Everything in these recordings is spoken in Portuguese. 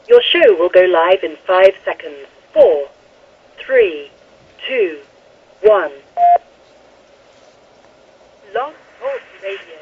Your show will go live in 5 seconds. 4, 3, 2, 1. Blog Talk Radio.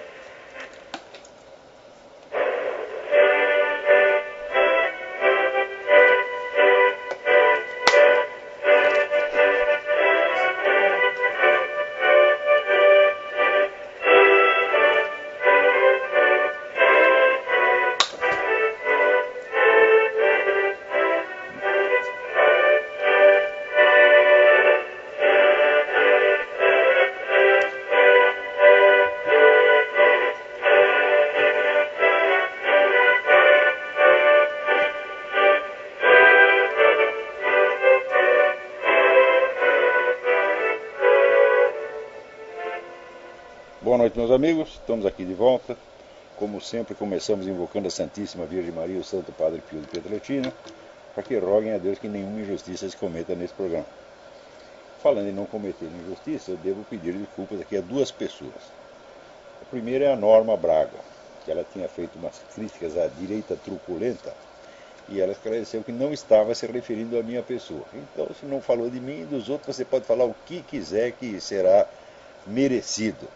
Boa noite, meus amigos, estamos aqui de volta. Como sempre, começamos invocando a Santíssima Virgem Maria e o Santo Padre Pio de Pietrelcina, para que roguem a Deus que nenhuma injustiça se cometa nesse programa. Falando em não cometer injustiça, eu devo pedir desculpas aqui a duas pessoas. A primeira é a Norma Braga, que ela tinha feito umas críticas à direita truculenta, e ela esclareceu que não estava se referindo à minha pessoa. Então, se não falou de mim e dos outros, você pode falar o que quiser que será merecido.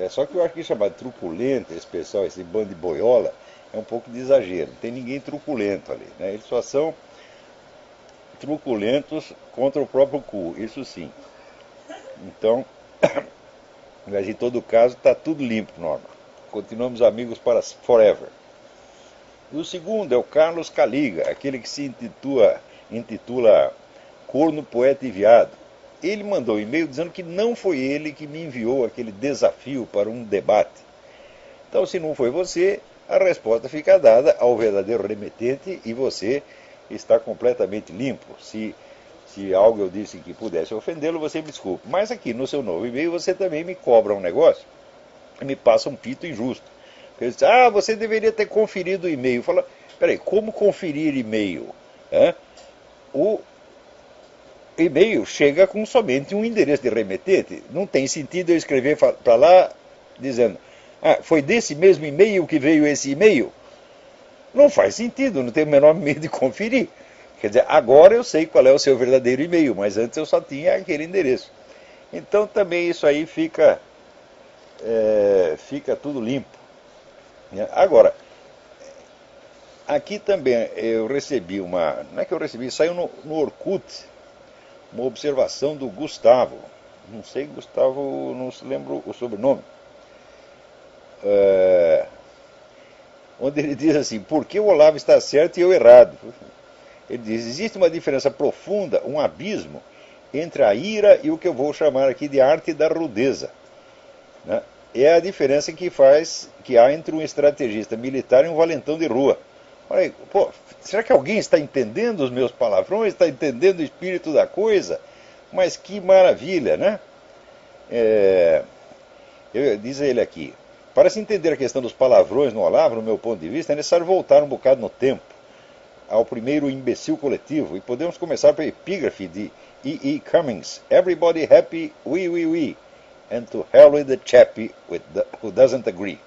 Só que eu acho que chamar de truculento, esse pessoal, esse bando de boiola, é um pouco de exagero. Não tem ninguém truculento ali, né? Eles só são truculentos contra o próprio cu, isso sim. Então, mas em todo caso, está tudo limpo, Norma. Continuamos amigos para forever. E o segundo é o Carlos Caliga, aquele que se intitula Corno, Poeta e Viado. Ele mandou um e-mail dizendo que não foi ele que me enviou aquele desafio para um debate. Então, se não foi você, a resposta fica dada ao verdadeiro remetente e você está completamente limpo. Se algo eu disse que pudesse ofendê-lo, você me desculpe. Mas aqui no seu novo e-mail você também me cobra um negócio e me passa um pito injusto. Ele diz, você deveria ter conferido o e-mail. Fala, peraí, como conferir e-mail? O e-mail chega com somente um endereço de remetente. Não tem sentido eu escrever para lá dizendo, foi desse mesmo e-mail que veio esse e-mail? Não faz sentido, não tem o menor medo de conferir. Quer dizer, agora eu sei qual é o seu verdadeiro e-mail, mas antes eu só tinha aquele endereço. Então também isso aí fica tudo limpo. Agora, aqui também eu recebi não é que eu recebi, saiu no Orkut, uma observação do Gustavo. Não sei, Gustavo, não se lembra o sobrenome. Onde ele diz assim, por que o Olavo está certo e eu errado? Ele diz, existe uma diferença profunda, um abismo, entre a ira e o que eu vou chamar aqui de arte da rudeza. Né? É a diferença que há entre um estrategista militar e um valentão de rua. Olha aí, será que alguém está entendendo os meus palavrões? Está entendendo o espírito da coisa? Mas que maravilha, né? Diz ele aqui, para se entender a questão dos palavrões no Olavo, no meu ponto de vista, é necessário voltar um bocado no tempo, ao primeiro imbecil coletivo, e podemos começar pela epígrafe de E. Cummings, Everybody happy, we, and to hell with the chappie who doesn't agree,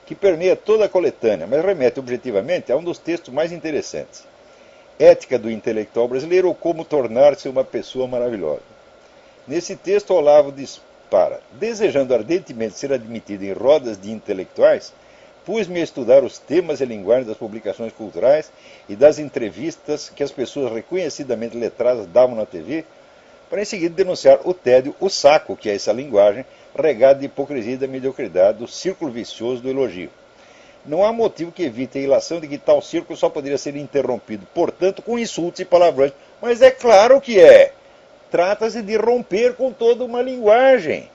que permeia toda a coletânea, mas remete objetivamente a um dos textos mais interessantes. Ética do intelectual brasileiro ou como tornar-se uma pessoa maravilhosa. Nesse texto, Olavo dispara, desejando ardentemente ser admitido em rodas de intelectuais, pus-me a estudar os temas e linguagem das publicações culturais e das entrevistas que as pessoas reconhecidamente letradas davam na TV, para em seguida denunciar o tédio, o saco que é essa linguagem, regado de hipocrisia e da mediocridade, do círculo vicioso do elogio. Não há motivo que evite a ilação de que tal círculo só poderia ser interrompido, portanto, com insultos e palavrões. Mas é claro que é. Trata-se de romper com toda uma linguagem.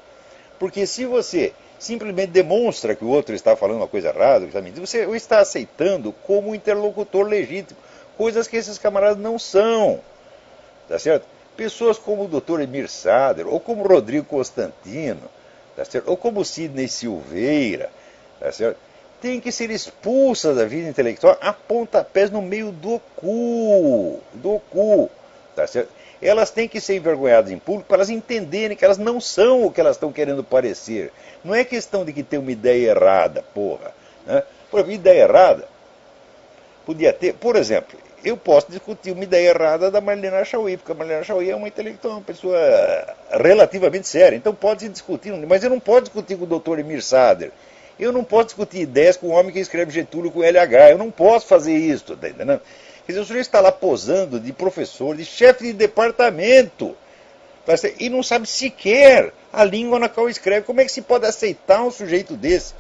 Porque se você simplesmente demonstra que o outro está falando uma coisa errada, que está mentindo, você o está aceitando como um interlocutor legítimo, coisas que esses camaradas não são. Tá certo? Pessoas como o Dr. Emir Sader, ou como Rodrigo Constantino, tá certo? Ou como Sidney Silveira, tá certo? Tem que ser expulsas da vida intelectual a pontapés no meio do cu, tá certo? Elas têm que ser envergonhadas em público para elas entenderem que elas não são o que elas estão querendo parecer. Não é questão de que tem uma ideia errada, porra. Né? Por exemplo, ideia errada. podia ter, por exemplo, eu posso discutir uma ideia errada da Marlene Achaui, porque a Marlene Achaui é uma intelectual, uma pessoa relativamente séria, então pode se discutir, mas eu não posso discutir com o Dr. Emir Sader, eu não posso discutir ideias com um homem que escreve Getúlio com LH, eu não posso fazer isso, tá entendendo? Quer dizer, o sujeito está lá posando de professor, de chefe de departamento, e não sabe sequer a língua na qual escreve. Como é que se pode aceitar um sujeito desse?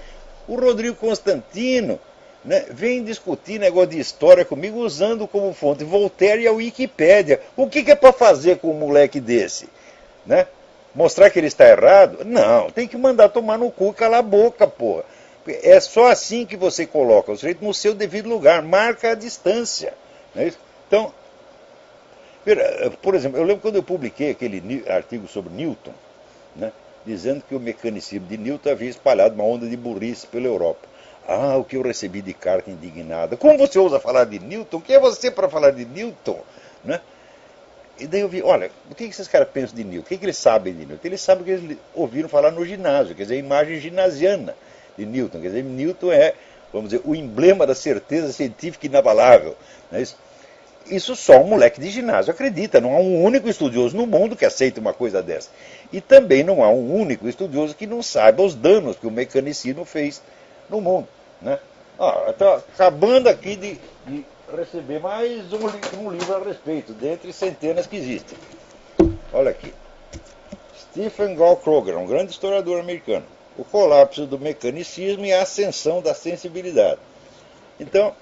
O Rodrigo Constantino, né, vem discutir negócio de história comigo usando como fonte Voltaire e a Wikipédia. O que é para fazer com um moleque desse? Né? Mostrar que ele está errado? Não, tem que mandar tomar no cu e calar a boca, porra. É só assim que você coloca o sujeito no seu devido lugar, marca a distância. Não é isso? Então, por exemplo, eu lembro quando eu publiquei aquele artigo sobre Newton, né, dizendo que o mecanicismo de Newton havia espalhado uma onda de burrice pela Europa. Ah, o que eu recebi de carta indignada. Como você ousa falar de Newton? Quem é você para falar de Newton? Né? E daí eu vi, olha, o que esses caras pensam de Newton? O que eles sabem de Newton? Eles sabem que eles ouviram falar no ginásio, quer dizer, a imagem ginasiana de Newton. Quer dizer, Newton é, vamos dizer, o emblema da certeza científica inabalável. Não é isso? Isso só um moleque de ginásio acredita. Não há um único estudioso no mundo que aceite uma coisa dessa. E também não há um único estudioso que não saiba os danos que o mecanicismo fez no mundo. Né? Estou acabando aqui de receber mais um livro a respeito, dentre centenas que existem. Olha aqui. Stephen Gall Kroger, um grande historiador americano. O colapso do mecanicismo e a ascensão da sensibilidade. Então,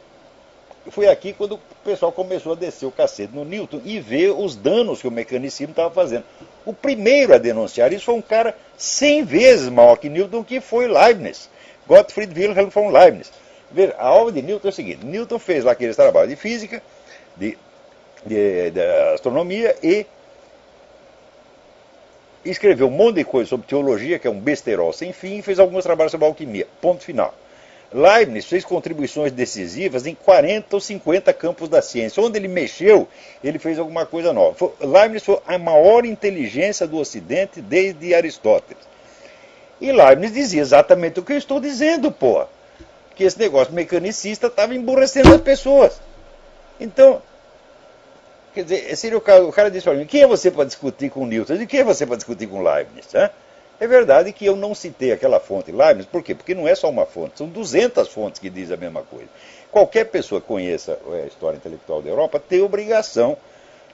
foi aqui quando o pessoal começou a descer o cacete no Newton e ver os danos que o mecanicismo estava fazendo. O primeiro a denunciar isso foi um cara 100 vezes maior que Newton, que foi Leibniz. Gottfried Wilhelm von Leibniz. A obra de Newton é o seguinte: Newton fez lá aqueles trabalhos de física, de astronomia, e escreveu um monte de coisa sobre teologia, que é um besterol sem fim, e fez alguns trabalhos sobre alquimia. Ponto final. Leibniz fez contribuições decisivas em 40 ou 50 campos da ciência. Onde ele mexeu, ele fez alguma coisa nova. Leibniz foi a maior inteligência do Ocidente desde Aristóteles. E Leibniz dizia exatamente o que eu estou dizendo, pô. Que esse negócio mecanicista estava emburrecendo as pessoas. Então, quer dizer, seria o cara disse para mim: quem é você para discutir com Newton? E quem é você para discutir com Leibniz? Hein? É verdade que eu não citei aquela fonte Leibniz, por quê? Porque não é só uma fonte, são 200 fontes que dizem a mesma coisa. Qualquer pessoa que conheça a história intelectual da Europa tem obrigação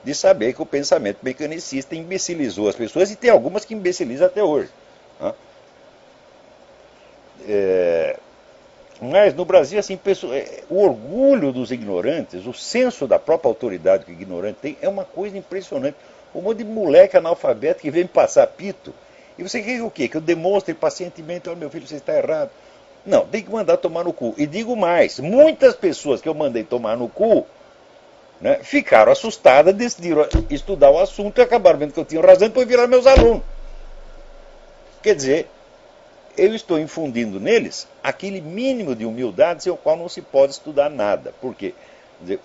de saber que o pensamento mecanicista imbecilizou as pessoas, e tem algumas que imbecilizam até hoje. Mas no Brasil, assim, o orgulho dos ignorantes, o senso da própria autoridade que o ignorante tem, é uma coisa impressionante. Um monte de moleque analfabeto que vem me passar pito. E você quer o quê? Que eu demonstre pacientemente: olha, meu filho, você está errado. Não, tem que mandar tomar no cu. E digo mais, muitas pessoas que eu mandei tomar no cu, né, ficaram assustadas, decidiram estudar o assunto e acabaram vendo que eu tinha razão e depois viraram meus alunos. Quer dizer, eu estou infundindo neles aquele mínimo de humildade sem o qual não se pode estudar nada. Porque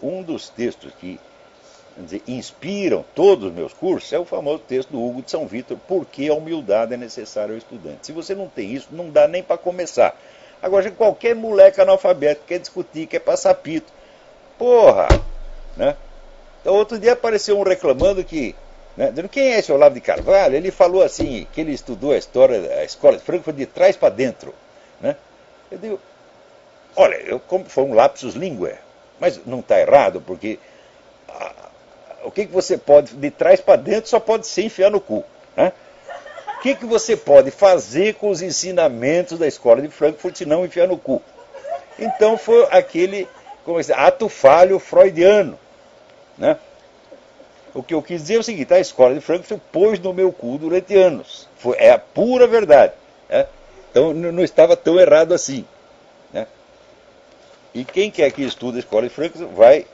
um dos textos que inspiram todos os meus cursos é o famoso texto do Hugo de São Vítor: por que a humildade é necessária ao estudante. Se você não tem isso, não dá nem para começar. Agora, qualquer moleque analfabeto quer discutir, quer passar pito. Porra! Né? Então, outro dia apareceu um reclamando que, né, dizendo: quem é esse Olavo de Carvalho? Ele falou assim, que ele estudou a escola de Frankfurt de trás para dentro. Né? Eu digo: olha, foi um lapsus linguae, mas não está errado, porque o que você pode, de trás para dentro, só pode ser enfiar no cu. Né? O que você pode fazer com os ensinamentos da escola de Frankfurt se não enfiar no cu? Então foi aquele, como dizer, ato falho freudiano. Né? O que eu quis dizer é o seguinte: a escola de Frankfurt pôs no meu cu durante anos. É a pura verdade. Né? Então não estava tão errado assim. Né? E quem quer que estude a escola de Frankfurt vai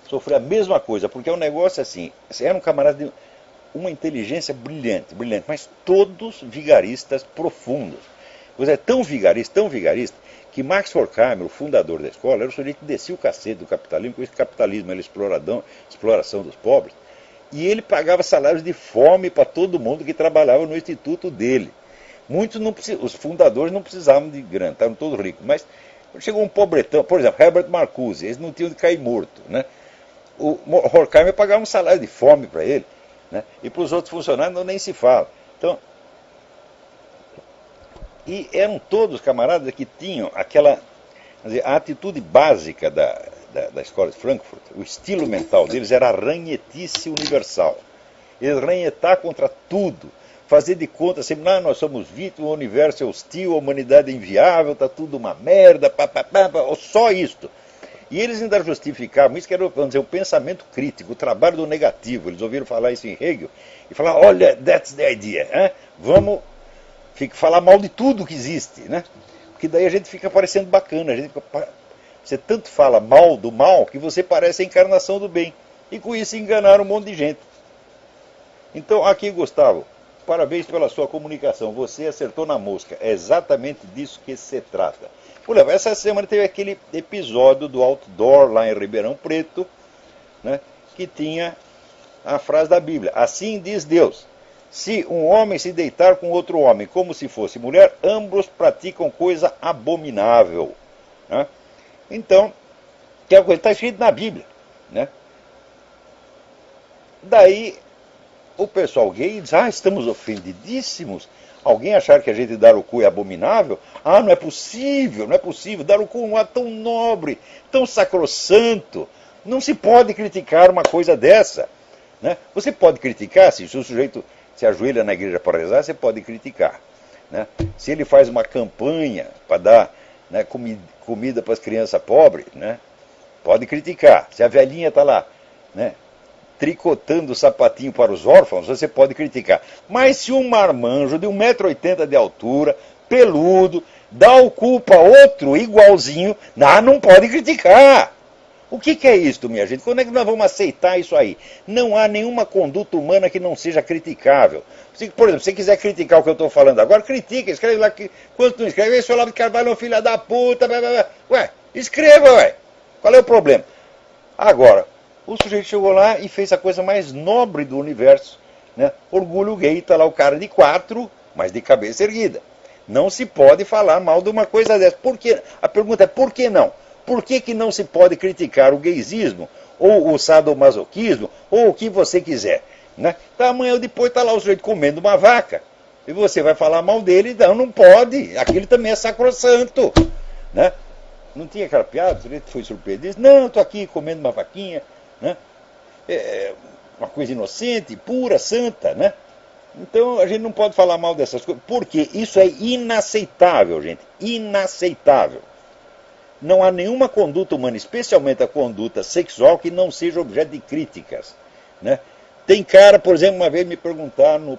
sofrer a mesma coisa, porque é um negócio assim: era um camarada de uma inteligência brilhante, mas todos vigaristas profundos. Pois é, tão vigarista, que Max Horkheimer, o fundador da escola, era o sujeito que descia o cacete do capitalismo, com esse capitalismo era exploração dos pobres, e ele pagava salários de fome para todo mundo que trabalhava no instituto dele. Muitos os fundadores não precisavam de grana, estavam todos ricos, mas Chegou um pobretão, por exemplo, Herbert Marcuse, eles não tinham de cair morto, né? O Horkheimer pagava um salário de fome para ele, né? E para os outros funcionários nem se fala. Então, e eram todos camaradas que tinham aquela, quer dizer, a atitude básica da escola de Frankfurt, o estilo mental deles era a ranhetice universal. Eles ranhetar contra tudo, fazer de conta sempre, nós somos vítimas, o universo é hostil, a humanidade é inviável, está tudo uma merda, só isto. E eles ainda justificavam, isso que era, vamos dizer, o pensamento crítico, o trabalho do negativo. Eles ouviram falar isso em Hegel e falaram, olha, that's the idea, hein? Vamos falar mal de tudo que existe, né? Porque daí a gente fica parecendo bacana, você tanto fala mal do mal que você parece a encarnação do bem. E com isso enganaram um monte de gente. Então, aqui, Gustavo, parabéns pela sua comunicação. Você acertou na mosca. É exatamente disso que se trata. Por exemplo, essa semana teve aquele episódio do outdoor lá em Ribeirão Preto, né, que tinha a frase da Bíblia. Assim diz Deus: se um homem se deitar com outro homem como se fosse mulher, ambos praticam coisa abominável. Né? Então, que é uma coisa que está escrito na Bíblia. Né? Daí o pessoal gay diz, estamos ofendidíssimos. Alguém achar que a gente dar o cu é abominável? Não é possível, não é possível. Dar o cu é um ato tão nobre, tão sacrossanto. Não se pode criticar uma coisa dessa. Né? Você pode criticar, se o sujeito se ajoelha na igreja para rezar, você pode criticar. Né? Se ele faz uma campanha para dar, né, comida para as crianças pobres, né, pode criticar. Se a velhinha está lá, né, tricotando o sapatinho para os órfãos, você pode criticar. Mas se um marmanjo de 1,80 m de altura, peludo, dá o cu para outro igualzinho, não pode criticar. O que é isso, minha gente? Quando é que nós vamos aceitar isso aí? Não há nenhuma conduta humana que não seja criticável. Por exemplo, se você quiser criticar o que eu estou falando agora, critica, escreve lá. Quando não escreve, esse Olavo de Carvalho é um filho da puta. Ué, escreva, ué. Qual é o problema? Agora, o sujeito chegou lá e fez a coisa mais nobre do universo. Né? Orgulho gay, está lá o cara de 4, mas de cabeça erguida. Não se pode falar mal de uma coisa dessa. Por quê? A pergunta é, por que não? Por que não se pode criticar o gaysismo, ou o sadomasoquismo, ou o que você quiser? Né? Então, amanhã ou depois está lá o sujeito comendo uma vaca, e você vai falar mal dele, não pode. Aquilo também é sacrossanto. Né? Não tinha aquela piada, o sujeito foi surpreendido, disse, não, estou aqui comendo uma vaquinha, né? É uma coisa inocente, pura, santa, né? Então a gente não pode falar mal dessas coisas, porque isso é inaceitável, gente, inaceitável. Não há nenhuma conduta humana, especialmente a conduta sexual, que não seja objeto de críticas. Né? Tem cara, por exemplo, uma vez me perguntaram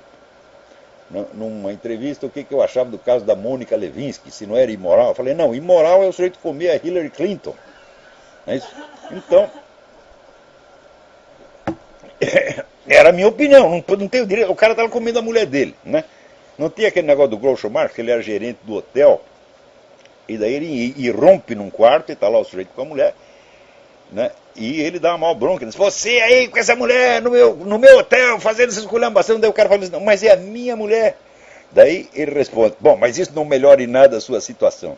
numa entrevista o que eu achava do caso da Mônica Lewinsky, se não era imoral. Eu falei, não, imoral é o sujeito comer a Hillary Clinton. Não é isso? Então, era a minha opinião, não tenho direito. O cara estava comendo a mulher dele. Né? Não tinha aquele negócio do Groucho Marx, que ele era gerente do hotel. E daí ele irrompe num quarto e está lá o sujeito com a mulher, né? E ele dá uma mal bronca, diz, você aí com essa mulher no meu hotel, fazendo essa esculhambação. Daí o cara fala assim, não, mas é a minha mulher. Daí ele responde, bom, mas isso não melhora em nada a sua situação.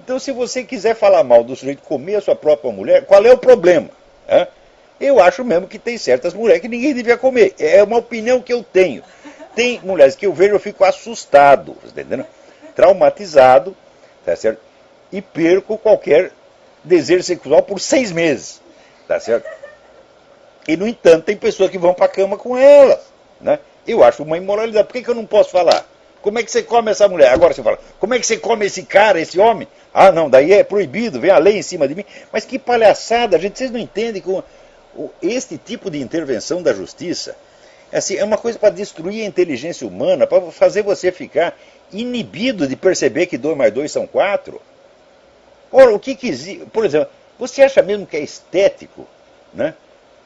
Então, se você quiser falar mal do sujeito comer a sua própria mulher, qual é o problema? Eu acho mesmo que tem certas mulheres que ninguém devia comer. É uma opinião que eu tenho. Tem mulheres que eu vejo e eu fico assustado, entendeu? Traumatizado, tá certo? E perco qualquer desejo sexual por 6 meses, tá certo? E, no entanto, tem pessoas que vão para a cama com elas, né? Eu acho uma imoralidade. Por que eu não posso falar? Como é que você come essa mulher? Agora você fala, como é que você come esse cara, esse homem? Não, daí é proibido, vem a lei em cima de mim. Mas que palhaçada, gente, vocês não entendem que este tipo de intervenção da justiça assim, é uma coisa para destruir a inteligência humana, para fazer você ficar inibido de perceber que 2 mais 2 são 4. Ora, o que existe? Por exemplo, você acha mesmo que é estético, né?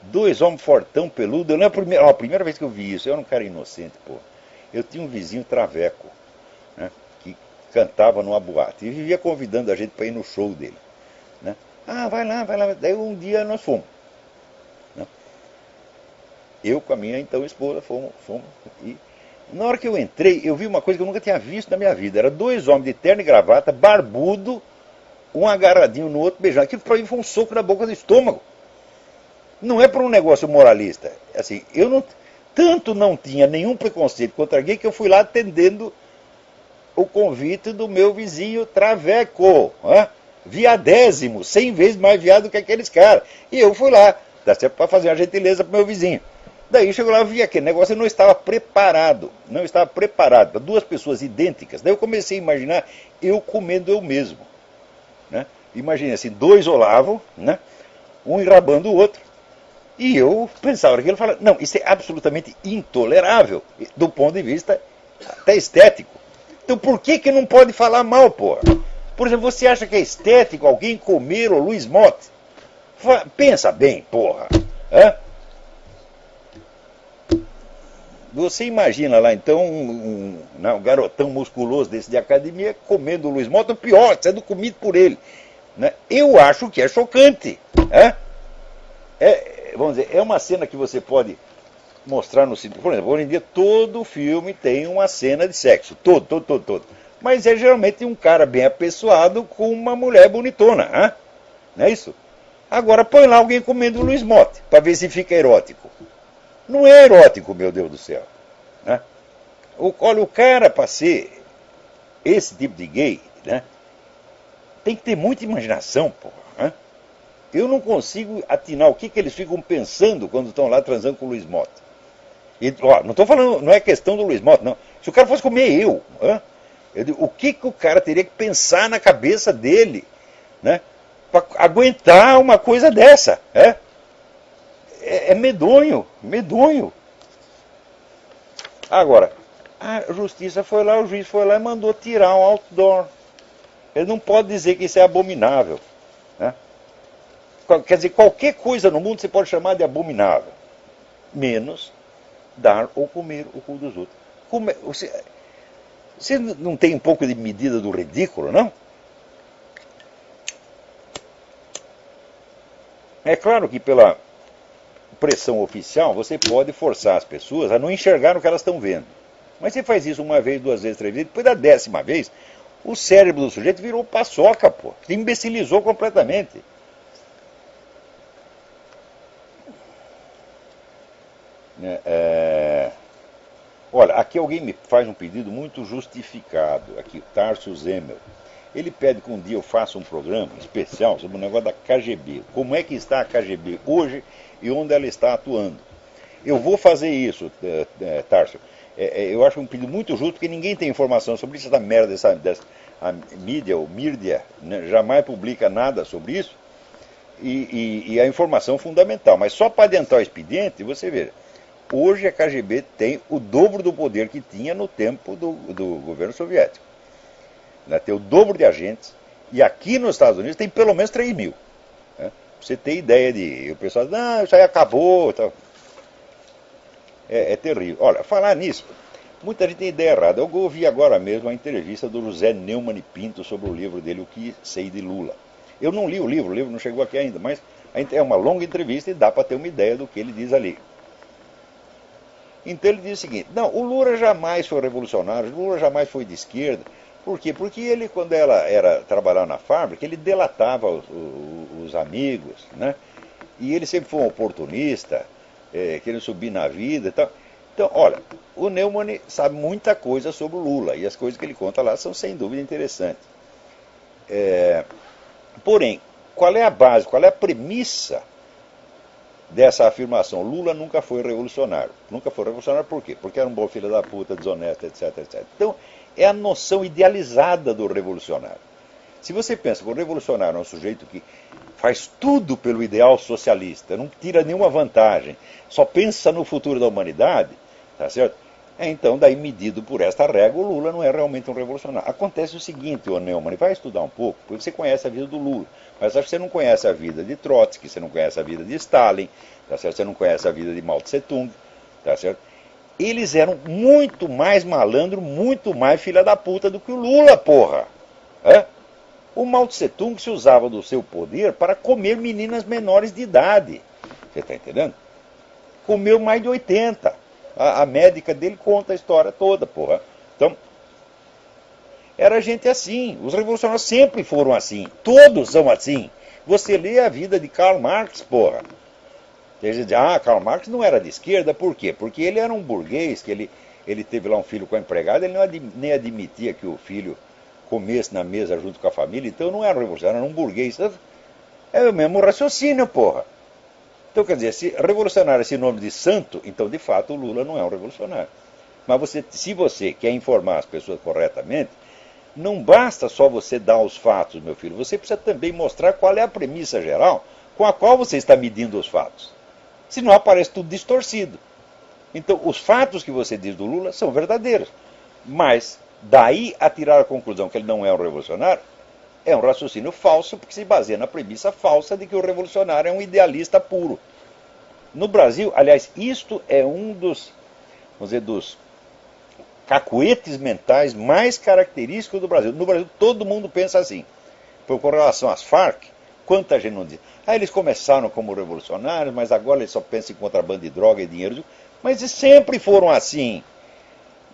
2 homens fortão, peludo. Eu lembro a primeira vez que eu vi isso, eu era um cara inocente, pô. Eu tinha um vizinho traveco, né, que cantava numa boate e vivia convidando a gente para ir no show dele. Né? Vai lá. Daí um dia nós fomos. Né? Eu com a minha então esposa fomos. E na hora que eu entrei, eu vi uma coisa que eu nunca tinha visto na minha vida. Era 2 homens de terno e gravata, barbudo, um agarradinho no outro, beijando. Aquilo para mim foi um soco na boca do estômago. Não é para um negócio moralista. Assim, eu não tinha nenhum preconceito contra gay que eu fui lá atendendo o convite do meu vizinho traveco, viadésimo, 100 vezes mais viado que aqueles caras. E eu fui lá, tá certo, para fazer uma gentileza pro meu vizinho. Daí chegou lá, eu vi aquele negócio, eu não estava preparado para duas pessoas idênticas. Daí eu comecei a imaginar eu comendo eu mesmo. Né? Imagina assim, dois olavam, né? Um enrabando o outro. E eu pensava naquilo e falava, não, isso é absolutamente intolerável, do ponto de vista até estético. Então por que não pode falar mal, porra? Por exemplo, você acha que é estético alguém comer o Luiz Motti? Pensa bem, porra. Você imagina lá, então, um garotão musculoso desse de academia comendo o Luiz Motti, o pior, sendo comido por ele. Né? Eu acho que é chocante. Vamos dizer, é uma cena que você pode mostrar no cinema. Por exemplo, hoje em dia todo filme tem uma cena de sexo. Todo. Mas é geralmente um cara bem apessoado com uma mulher bonitona. Não é isso? Agora põe lá alguém comendo o Luiz Motti, para ver se fica erótico. Não é erótico, meu Deus do céu. Né? Olha, o cara, para ser esse tipo de gay, né, tem que ter muita imaginação, porra. Eu não consigo atinar o que eles ficam pensando quando estão lá transando com o Luiz Motti. E, não estou falando, não é questão do Luiz Motti, não. Se o cara fosse comer eu digo, o que o cara teria que pensar na cabeça dele, né, para aguentar uma coisa dessa? É medonho. Agora, a justiça foi lá, o juiz foi lá e mandou tirar um outdoor. Ele não pode dizer que isso é abominável. Né? Quer dizer, qualquer coisa no mundo você pode chamar de abominável. Menos dar ou comer o cu dos outros. Você não tem um pouco de medida do ridículo, não? É claro que pela pressão oficial você pode forçar as pessoas a não enxergar o que elas estão vendo. Mas você faz isso uma vez, duas vezes, três vezes, depois da 10ª vez, o cérebro do sujeito virou paçoca, pô. Se imbecilizou completamente. Olha, aqui alguém me faz um pedido muito justificado, aqui, Tarso Zemel. Ele pede que um dia eu faça um programa especial sobre o negócio da KGB. Como é que está a KGB hoje e onde ela está atuando. Eu vou fazer isso, Tarso. Eu acho um pedido muito justo, porque ninguém tem informação sobre isso, essa merda, a mídia, ou mídia, né, jamais publica nada sobre isso, e a informação fundamental. Mas só para adiantar o expediente, você vê, hoje a KGB tem o dobro do poder que tinha no tempo do governo soviético. Né? Tem o dobro de agentes, e aqui nos Estados Unidos tem pelo menos 3 mil. Né? Pra você ter ideia de... O pessoal diz, não, isso aí acabou. Tal. É terrível. Olha, falar nisso, muita gente tem ideia errada. Eu ouvi agora mesmo a entrevista do José Neumann e Pinto sobre o livro dele, O que Sei de Lula. Eu não li o livro não chegou aqui ainda, mas é uma longa entrevista e dá para ter uma ideia do que ele diz ali. Então ele diz o seguinte, não, o Lula jamais foi revolucionário, o Lula jamais foi de esquerda. Por quê? Porque ele, quando trabalhava na fábrica, ele delatava os amigos, né? E ele sempre foi um oportunista, querendo subir na vida e tal. Então, olha, o Neumann sabe muita coisa sobre o Lula, e as coisas que ele conta lá são sem dúvida interessantes. Porém, qual é a base, qual é a premissa dessa afirmação? Lula nunca foi revolucionário. Nunca foi revolucionário por quê? Porque era um bom filho da puta, desonesto, etc, etc. Então, é a noção idealizada do revolucionário. Se você pensa que o revolucionário é um sujeito que faz tudo pelo ideal socialista, não tira nenhuma vantagem, só pensa no futuro da humanidade, tá certo? Então, daí, medido por esta regra, o Lula não é realmente um revolucionário. Acontece o seguinte, ô Neumann, vai estudar um pouco, porque você conhece a vida do Lula, mas acho que você não conhece a vida de Trotsky, você não conhece a vida de Stalin, tá certo? Você não conhece a vida de Mao Tse Tung, tá certo? Eles eram muito mais malandro, muito mais filha da puta do que o Lula, porra. O Mao Tse Tung se usava do seu poder para comer meninas menores de idade. Você está entendendo? Comeu mais de 80. A médica dele conta a história toda, porra. Então, era gente assim. Os revolucionários sempre foram assim. Todos são assim. Você lê a vida de Karl Marx, porra. Tem gente que diz, Karl Marx não era de esquerda, por quê? Porque ele era um burguês, que ele teve lá um filho com a empregada, ele nem admitia que o filho comesse na mesa junto com a família, então não era um revolucionário, era um burguês. É o mesmo raciocínio, porra. Então, quer dizer, se revolucionário é esse nome de santo, então, de fato, o Lula não é um revolucionário. Mas se você quer informar as pessoas corretamente, não basta só você dar os fatos, meu filho. Você precisa também mostrar qual é a premissa geral com a qual você está medindo os fatos. Senão aparece tudo distorcido. Então, os fatos que você diz do Lula são verdadeiros. Mas, daí a tirar a conclusão que ele não é um revolucionário, é um raciocínio falso, porque se baseia na premissa falsa de que o revolucionário é um idealista puro. No Brasil, aliás, isto é um dos, vamos dizer, dos cacuetes mentais mais característicos do Brasil. No Brasil, todo mundo pensa assim. Com relação às Farc, quanta gente não diz? Eles começaram como revolucionários, mas agora eles só pensam em contrabando de droga e dinheiro. Mas eles sempre foram assim.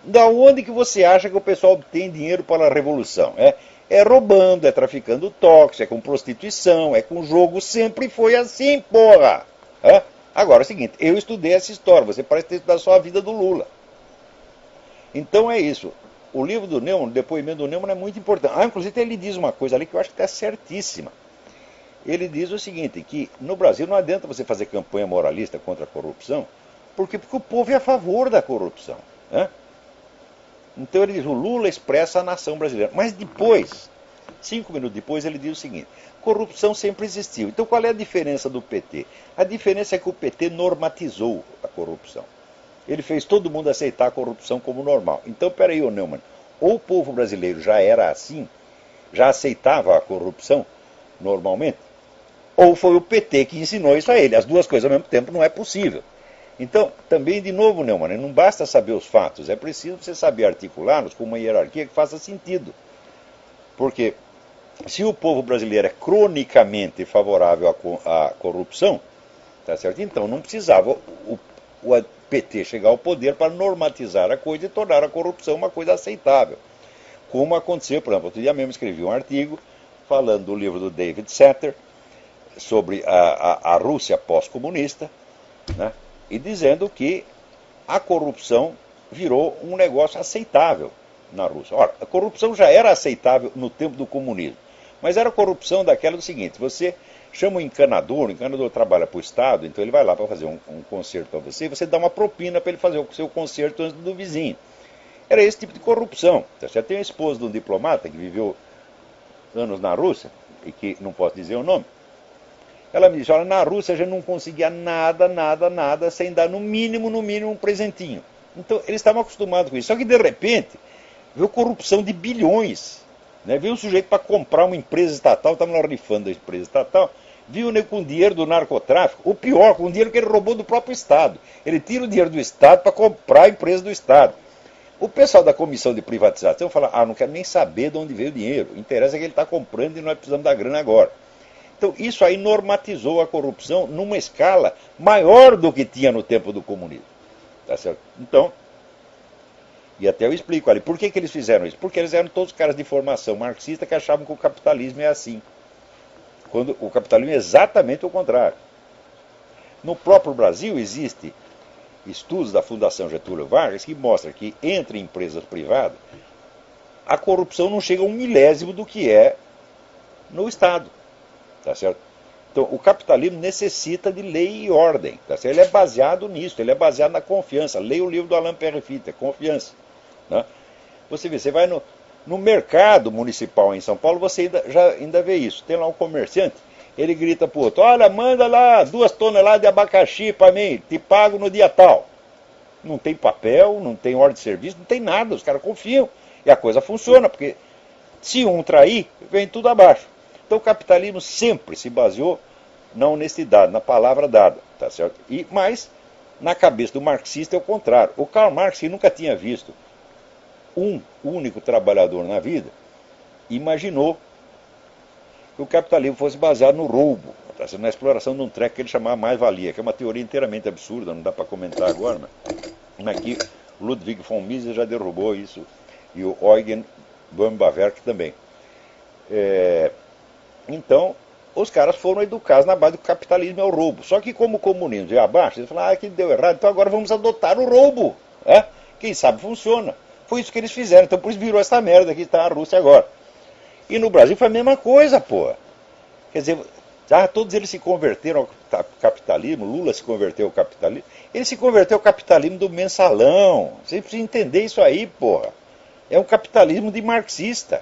Da onde que você acha que o pessoal obtém dinheiro para a revolução? É roubando, é traficando tóxico, é com prostituição, é com jogo. Sempre foi assim, porra! Agora é o seguinte, eu estudei essa história, você parece ter estudado só a vida do Lula. Então é isso. O livro do Neumann, o depoimento do Neumann é muito importante. Inclusive ele diz uma coisa ali que eu acho que está certíssima. Ele diz o seguinte, que no Brasil não adianta você fazer campanha moralista contra a corrupção, porque o povo é a favor da corrupção. Então ele diz, o Lula expressa a nação brasileira. Mas depois, 5 minutos depois, ele diz o seguinte, corrupção sempre existiu. Então qual é a diferença do PT? A diferença é que o PT normatizou a corrupção. Ele fez todo mundo aceitar a corrupção como normal. Então, peraí, Neumann, ou o povo brasileiro já era assim, já aceitava a corrupção normalmente, ou foi o PT que ensinou isso a ele. As duas coisas ao mesmo tempo não é possível. Então, também, de novo, Neumann, não basta saber os fatos, é preciso você saber articulá-los com uma hierarquia que faça sentido. Porque se o povo brasileiro é cronicamente favorável à corrupção, tá certo? Então não precisava o PT chegar ao poder para normatizar a coisa e tornar a corrupção uma coisa aceitável. Como aconteceu, por exemplo, outro dia mesmo escrevi um artigo falando do livro do David Setter sobre a Rússia pós-comunista, né? E dizendo que a corrupção virou um negócio aceitável na Rússia. Ora, a corrupção já era aceitável no tempo do comunismo, mas era corrupção daquela do seguinte, você chama o encanador trabalha para o Estado, então ele vai lá para fazer um concerto para você, e você dá uma propina para ele fazer o seu concerto antes do vizinho. Era esse tipo de corrupção. Você tem a esposa de um diplomata que viveu anos na Rússia, e que não posso dizer o nome. Ela me disse, olha, na Rússia a gente não conseguia nada sem dar no mínimo um presentinho. Então eles estavam acostumados com isso. Só que de repente veio corrupção de bilhões. Né? Veio um sujeito para comprar uma empresa estatal, estava lá rifando a empresa estatal, viu com dinheiro do narcotráfico, o pior, com o dinheiro que ele roubou do próprio Estado. Ele tira o dinheiro do Estado para comprar a empresa do Estado. O pessoal da comissão de privatização fala, não quero nem saber de onde veio o dinheiro. Interessa que ele está comprando e nós precisamos da grana agora. Então isso aí normatizou a corrupção numa escala maior do que tinha no tempo do comunismo. Tá certo? Então, e até eu explico ali, por que eles fizeram isso? Porque eles eram todos caras de formação marxista que achavam que o capitalismo é assim. Quando o capitalismo é exatamente o contrário. No próprio Brasil existe estudos da Fundação Getúlio Vargas que mostram que entre empresas privadas a corrupção não chega a 1/1000 do que é no Estado. Tá certo? Então, o capitalismo necessita de lei e ordem. Tá certo? Ele é baseado nisso, ele é baseado na confiança. Leia o livro do Alain Périfitte, confiança. Né? Você vê, você vai no mercado municipal em São Paulo, você ainda vê isso. Tem lá um comerciante, ele grita para o outro, olha, manda lá 2 toneladas de abacaxi para mim, te pago no dia tal. Não tem papel, não tem ordem de serviço, não tem nada, os caras confiam. E a coisa funciona, porque se um trair, vem tudo abaixo. Então o capitalismo sempre se baseou na honestidade, na palavra dada, tá certo? Mas na cabeça do marxista é o contrário. O Karl Marx, que nunca tinha visto um único trabalhador na vida, imaginou que o capitalismo fosse baseado no roubo, tá certo? Na exploração de um treco que ele chamava mais-valia, que é uma teoria inteiramente absurda, não dá para comentar agora, mas aqui Ludwig von Mises já derrubou isso, e o Eugen Baumbaverk também. Então, os caras foram educados na base do capitalismo é o roubo. Só que como o comunismo veio abaixo, eles falaram, que deu errado, então agora vamos adotar o roubo. Quem sabe funciona. Foi isso que eles fizeram, então por isso virou essa merda que está a Rússia agora. E no Brasil foi a mesma coisa, pô. Quer dizer, todos eles se converteram ao capitalismo, Lula se converteu ao capitalismo. Ele se converteu ao capitalismo do mensalão. Você precisa entender isso aí, porra. É um capitalismo de marxista.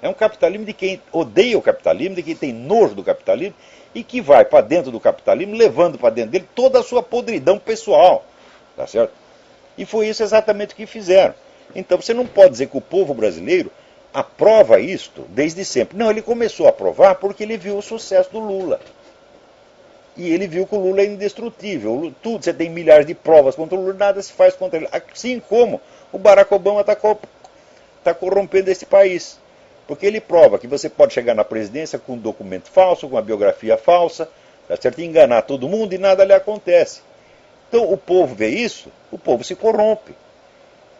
É um capitalismo de quem odeia o capitalismo, de quem tem nojo do capitalismo e que vai para dentro do capitalismo, levando para dentro dele toda a sua podridão pessoal. Tá certo? E foi isso exatamente o que fizeram. Então você não pode dizer que o povo brasileiro aprova isto desde sempre. Não, ele começou a aprovar porque ele viu o sucesso do Lula. E ele viu que o Lula é indestrutível. Tudo, você tem milhares de provas contra o Lula, nada se faz contra ele. Assim como o Barack Obama está corrompendo esse país. Porque ele prova que você pode chegar na presidência com um documento falso, com uma biografia falsa, tá certo? Enganar todo mundo e nada lhe acontece. Então o povo vê isso, o povo se corrompe.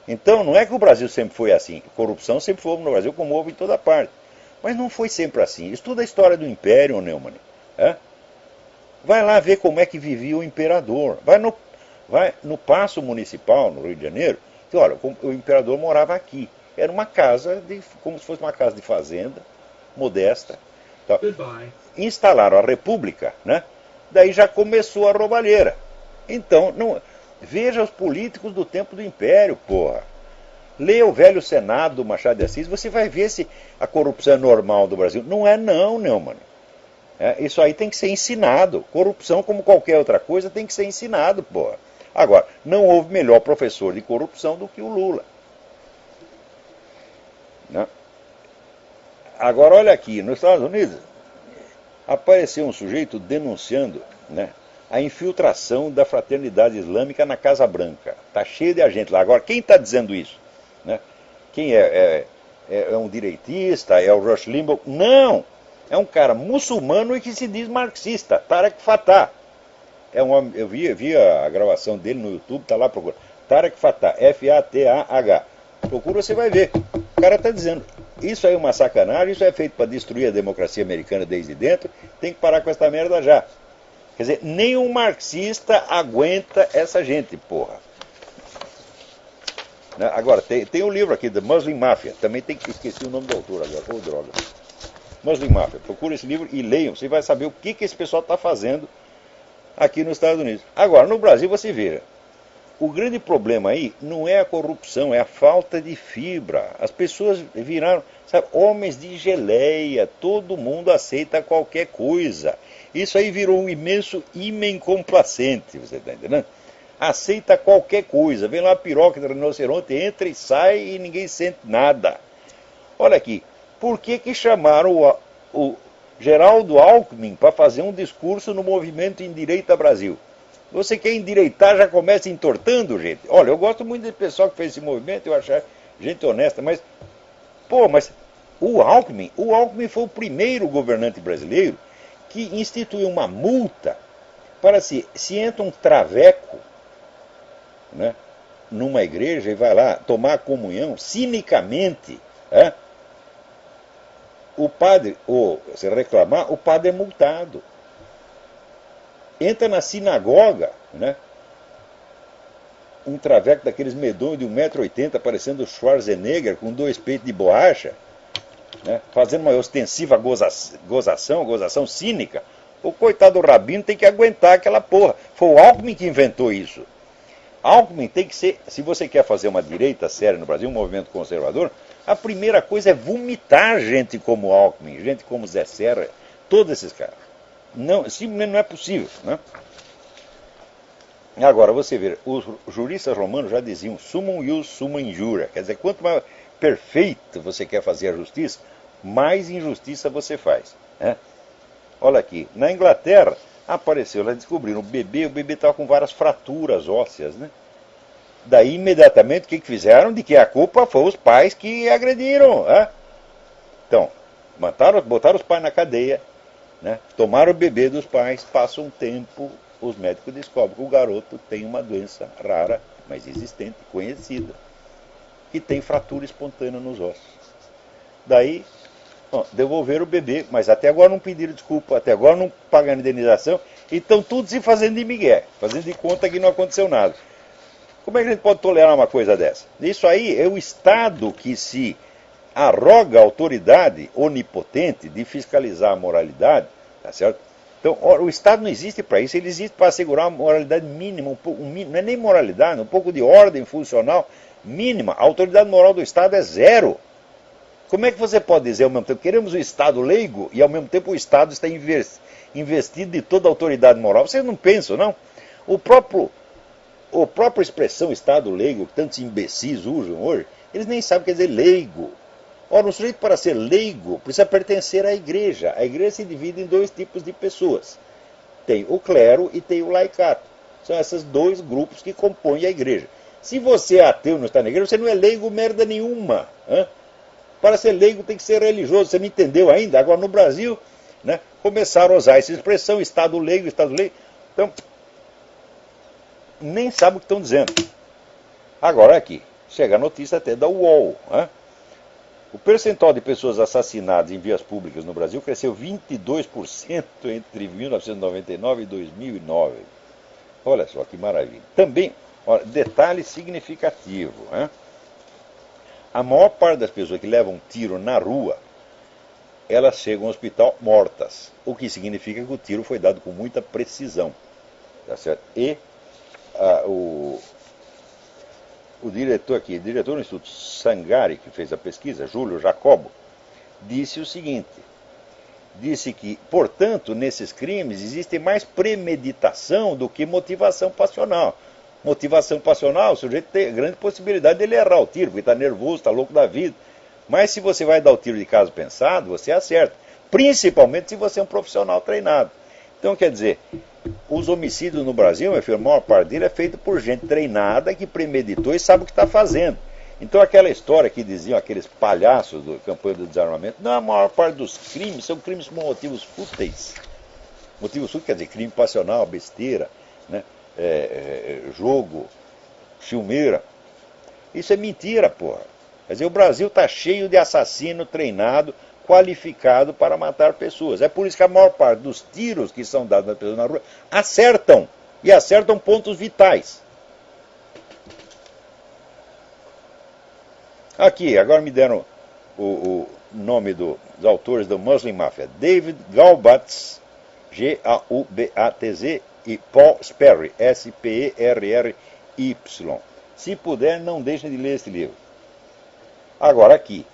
Então não é que o Brasil sempre foi assim. Corrupção sempre foi no Brasil, como houve em toda parte. Mas não foi sempre assim. Estuda a história do Império, Neumann. Vai lá ver como é que vivia o imperador. Vai no Paço Municipal, no Rio de Janeiro. E olha, o imperador morava aqui. Era uma casa, como se fosse uma casa de fazenda, modesta. Tá. Instalaram a República, né? Daí já começou a roubalheira. Então, veja os políticos do tempo do Império, porra. Leia o velho Senado do Machado de Assis, você vai ver se a corrupção é normal do Brasil. Não é não, mano. Isso aí tem que ser ensinado. Corrupção, como qualquer outra coisa, tem que ser ensinado, porra. Agora, não houve melhor professor de corrupção do que o Lula. Né? Agora, olha aqui, nos Estados Unidos, apareceu um sujeito denunciando, né, a infiltração da fraternidade islâmica na Casa Branca. Está cheio de gente lá. Agora, quem está dizendo isso? Né? Quem é um direitista? É o Rush Limbaugh? Não! É um cara muçulmano e que se diz marxista, Tarek Fatah. Eu vi a gravação dele no YouTube, está lá procurando. Tarek Fatah, F-A-T-A-H. Procura, você vai ver. O cara está dizendo, isso aí é uma sacanagem, isso é feito para destruir a democracia americana desde dentro, tem que parar com essa merda já. Quer dizer, nenhum marxista aguenta essa gente, porra. Né? Agora, tem um livro aqui, The Muslim Mafia, também esqueci o nome do autor agora, droga. Muslim Mafia, procura esse livro e leiam, você vai saber o que esse pessoal está fazendo aqui nos Estados Unidos. Agora, no Brasil você vê, o grande problema aí não é a corrupção, é a falta de fibra. As pessoas viraram, sabe, homens de geleia, todo mundo aceita qualquer coisa. Isso aí virou um imenso ímen complacente, você está entendendo? Aceita qualquer coisa, vem lá a piroca do rinoceronte, entra e sai e ninguém sente nada. Olha aqui, por que chamaram o Geraldo Alckmin para fazer um discurso no movimento Endireita Brasil? Você quer endireitar, já começa entortando, gente. Olha, eu gosto muito desse pessoal que fez esse movimento, eu acho gente honesta, mas o Alckmin foi o primeiro governante brasileiro que instituiu uma multa para se entra um traveco, né, numa igreja e vai lá tomar a comunhão cinicamente, o padre, ou se reclamar, o padre é multado. Entra na sinagoga, né, um traveco daqueles medonhos de 1,80 m, parecendo o Schwarzenegger, com 2 peitos de borracha, né, fazendo uma ostensiva gozação cínica. O coitado do rabino tem que aguentar aquela porra. Foi o Alckmin que inventou isso. Alckmin tem que ser, se você quer fazer uma direita séria no Brasil, um movimento conservador, a primeira coisa é vomitar gente como Alckmin, gente como Zé Serra, todos esses caras. Não, simplesmente não é possível. Né? Agora, você vê, os juristas romanos já diziam summum ius, summa injuria. Quer dizer, quanto mais perfeito você quer fazer a justiça, mais injustiça você faz. Né? Olha aqui, na Inglaterra apareceu, lá descobriram o bebê estava com várias fraturas ósseas. Né? Daí, imediatamente, o que fizeram? De que a culpa foi os pais que agrediram. Né? Então, botaram os pais na cadeia, né? Tomaram o bebê dos pais, passa um tempo, os médicos descobrem que o garoto tem uma doença rara, mas existente, conhecida, que tem fratura espontânea nos ossos. Daí, devolveram o bebê, mas até agora não pediram desculpa, até agora não pagaram indenização, e estão tudo se fazendo de migué, fazendo de conta que não aconteceu nada. Como é que a gente pode tolerar uma coisa dessa? Isso aí é o Estado que se arroga a autoridade onipotente de fiscalizar a moralidade, tá certo? Então, o Estado não existe para isso, ele existe para assegurar uma moralidade mínima, não é nem moralidade, um pouco de ordem funcional mínima. A autoridade moral do Estado é zero. Como é que você pode dizer ao mesmo tempo, queremos o Estado leigo e ao mesmo tempo o Estado está investido de toda a autoridade moral? Vocês não pensam, não? A própria expressão Estado leigo, que tantos imbecis usam hoje, eles nem sabem o que quer dizer leigo. Ora, um sujeito para ser leigo precisa pertencer à igreja. A igreja se divide em dois tipos de pessoas. Tem o clero e tem o laicato. São esses dois grupos que compõem a igreja. Se você é ateu e não está na igreja, você não é leigo merda nenhuma. Hein? Para ser leigo tem que ser religioso. Você não entendeu ainda? Agora no Brasil, né, começaram a usar essa expressão, Estado leigo, Estado leigo. Então, nem sabe o que estão dizendo. Agora aqui, chega a notícia até da UOL. Hein? O percentual de pessoas assassinadas em vias públicas no Brasil cresceu 22% entre 1999 e 2009. Olha só que maravilha. Também, olha, detalhe significativo. Hein? A maior parte das pessoas que levam tiro na rua, elas chegam ao hospital mortas. O que significa que o tiro foi dado com muita precisão. Tá certo? E o diretor do Instituto Sangari, que fez a pesquisa, Júlio Jacobo, disse o seguinte, disse que, portanto, nesses crimes existe mais premeditação do que motivação passional. Motivação passional, o sujeito tem grande possibilidade de ele errar o tiro, porque está nervoso, está louco da vida. Mas se você vai dar o tiro de caso pensado, você acerta. Principalmente se você é um profissional treinado. Então, quer dizer, os homicídios no Brasil, meu filho, a maior parte dele é feito por gente treinada que premeditou e sabe o que está fazendo. Então, aquela história que diziam aqueles palhaços da campanha do desarmamento, não, a maior parte dos crimes são crimes por motivos fúteis. Motivos fúteis quer dizer crime passional, besteira, né? Jogo, filmeira. Isso é mentira, porra. Quer dizer, o Brasil está cheio de assassino treinado, qualificado para matar pessoas. É por isso que a maior parte dos tiros que são dados às pessoas na rua acertam. E acertam pontos vitais. Aqui, agora me deram o nome dos autores do Muslim Mafia. David Gaubatz, G-A-U-B-A-T-Z, e Paul Sperry, S-P-E-R-R-Y. Se puder, não deixem de ler esse livro. Agora aqui,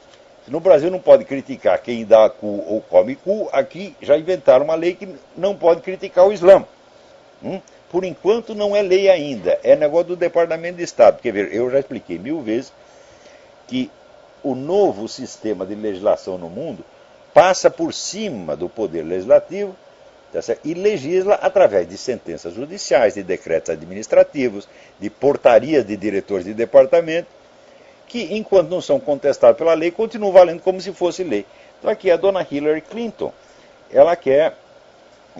no Brasil não pode criticar quem dá cu ou come cu, aqui já inventaram uma lei que não pode criticar o Islã. Por enquanto não é lei ainda, é negócio do Departamento de Estado. Quer ver, eu já expliquei 1000 vezes que o novo sistema de legislação no mundo passa por cima do poder legislativo, tá certo? E legisla através de sentenças judiciais, de decretos administrativos, de portarias de diretores de departamento, que, enquanto não são contestados pela lei, continuam valendo como se fosse lei. Então aqui a dona Hillary Clinton, ela quer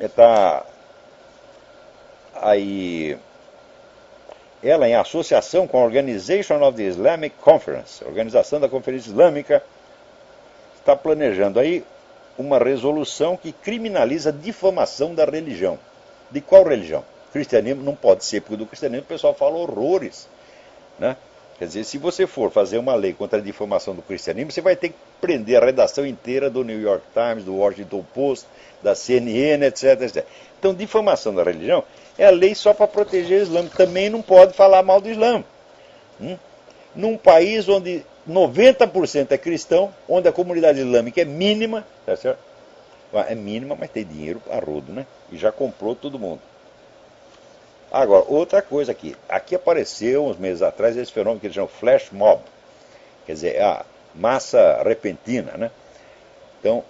estar aí, ela em associação com a Organization of the Islamic Conference, a Organização da Conferência Islâmica, está planejando aí uma resolução que criminaliza a difamação da religião. De qual religião? Cristianismo não pode ser, porque do cristianismo o pessoal fala horrores, né? Quer dizer, se você for fazer uma lei contra a difamação do cristianismo, você vai ter que prender a redação inteira do New York Times, do Washington Post, da CNN, etc, etc. Então, difamação da religião é a lei só para proteger o Islã. Também não pode falar mal do Islã. Num país onde 90% é cristão, onde a comunidade islâmica é mínima, tá certo? É mínima, mas tem dinheiro a rodo, né? E já comprou todo mundo. Agora, outra coisa aqui. Aqui apareceu, uns meses atrás, esse fenômeno que eles chamam flash mob. Quer dizer, a massa repentina, né? Então,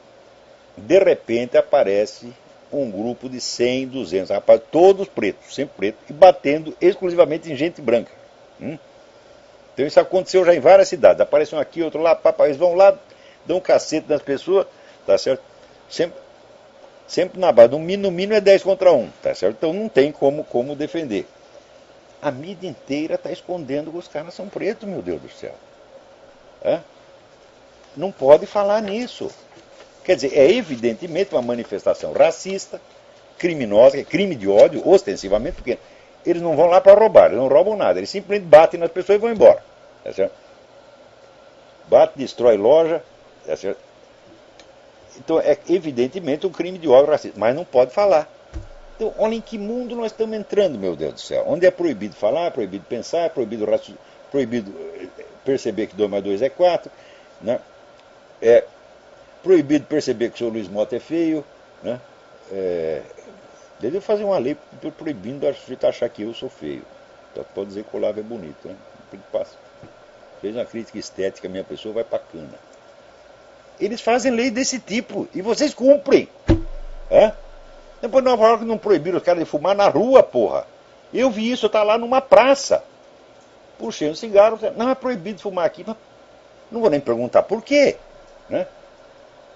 de repente aparece um grupo de 100, 200 rapazes, todos pretos, sempre pretos, e batendo exclusivamente em gente branca. Então isso aconteceu já em várias cidades. Aparece um aqui, outro lá, eles vão lá, dão um cacete nas pessoas, tá certo? Sempre na base, no mínimo é 10 contra 1, tá certo? Então não tem como defender. A mídia inteira está escondendo que os caras são pretos, meu Deus do céu. não pode falar nisso. Quer dizer, é evidentemente uma manifestação racista, criminosa, é crime de ódio, ostensivamente, porque eles não vão lá para roubar, eles não roubam nada, eles simplesmente batem nas pessoas e vão embora. Tá certo? Bate, destrói loja. Tá certo? Então é evidentemente um crime de ódio racista, mas não pode falar. Então, olha em que mundo nós estamos entrando, meu Deus do céu. Onde é proibido falar, proibido pensar, proibido perceber que 2 mais 2 é 4, né? É proibido perceber que o senhor Luiz Mota é feio, né? Deve fazer uma lei proibindo a gente achar que eu sou feio. Só pode dizer que o Olavo é bonito, né? Fez uma crítica estética, minha pessoa vai pra cana. Eles fazem lei desse tipo e vocês cumprem. Depois Nova York não proibiram os caras de fumar na rua, porra. Eu vi isso, eu estava lá numa praça. Puxei um cigarro, não é proibido fumar aqui. Mas não vou nem perguntar por quê, né?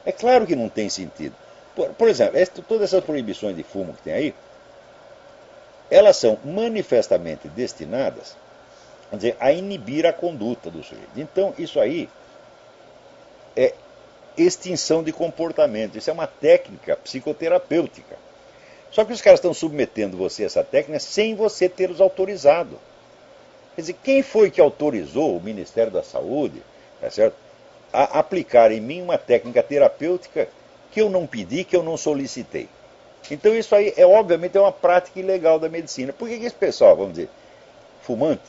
É claro que não tem sentido. Por exemplo, todas essas proibições de fumo que tem aí, elas são manifestamente destinadas, quer dizer, a inibir a conduta do sujeito. Então, isso aí é extinção de comportamento. Isso é uma técnica psicoterapêutica. Só que os caras estão submetendo você a essa técnica sem você tê-los autorizado. Quer dizer, quem foi que autorizou o Ministério da Saúde, tá certo, a aplicar em mim uma técnica terapêutica que eu não pedi, que eu não solicitei? Então isso aí, obviamente, é uma prática ilegal da medicina. Por que esse pessoal, vamos dizer, fumante,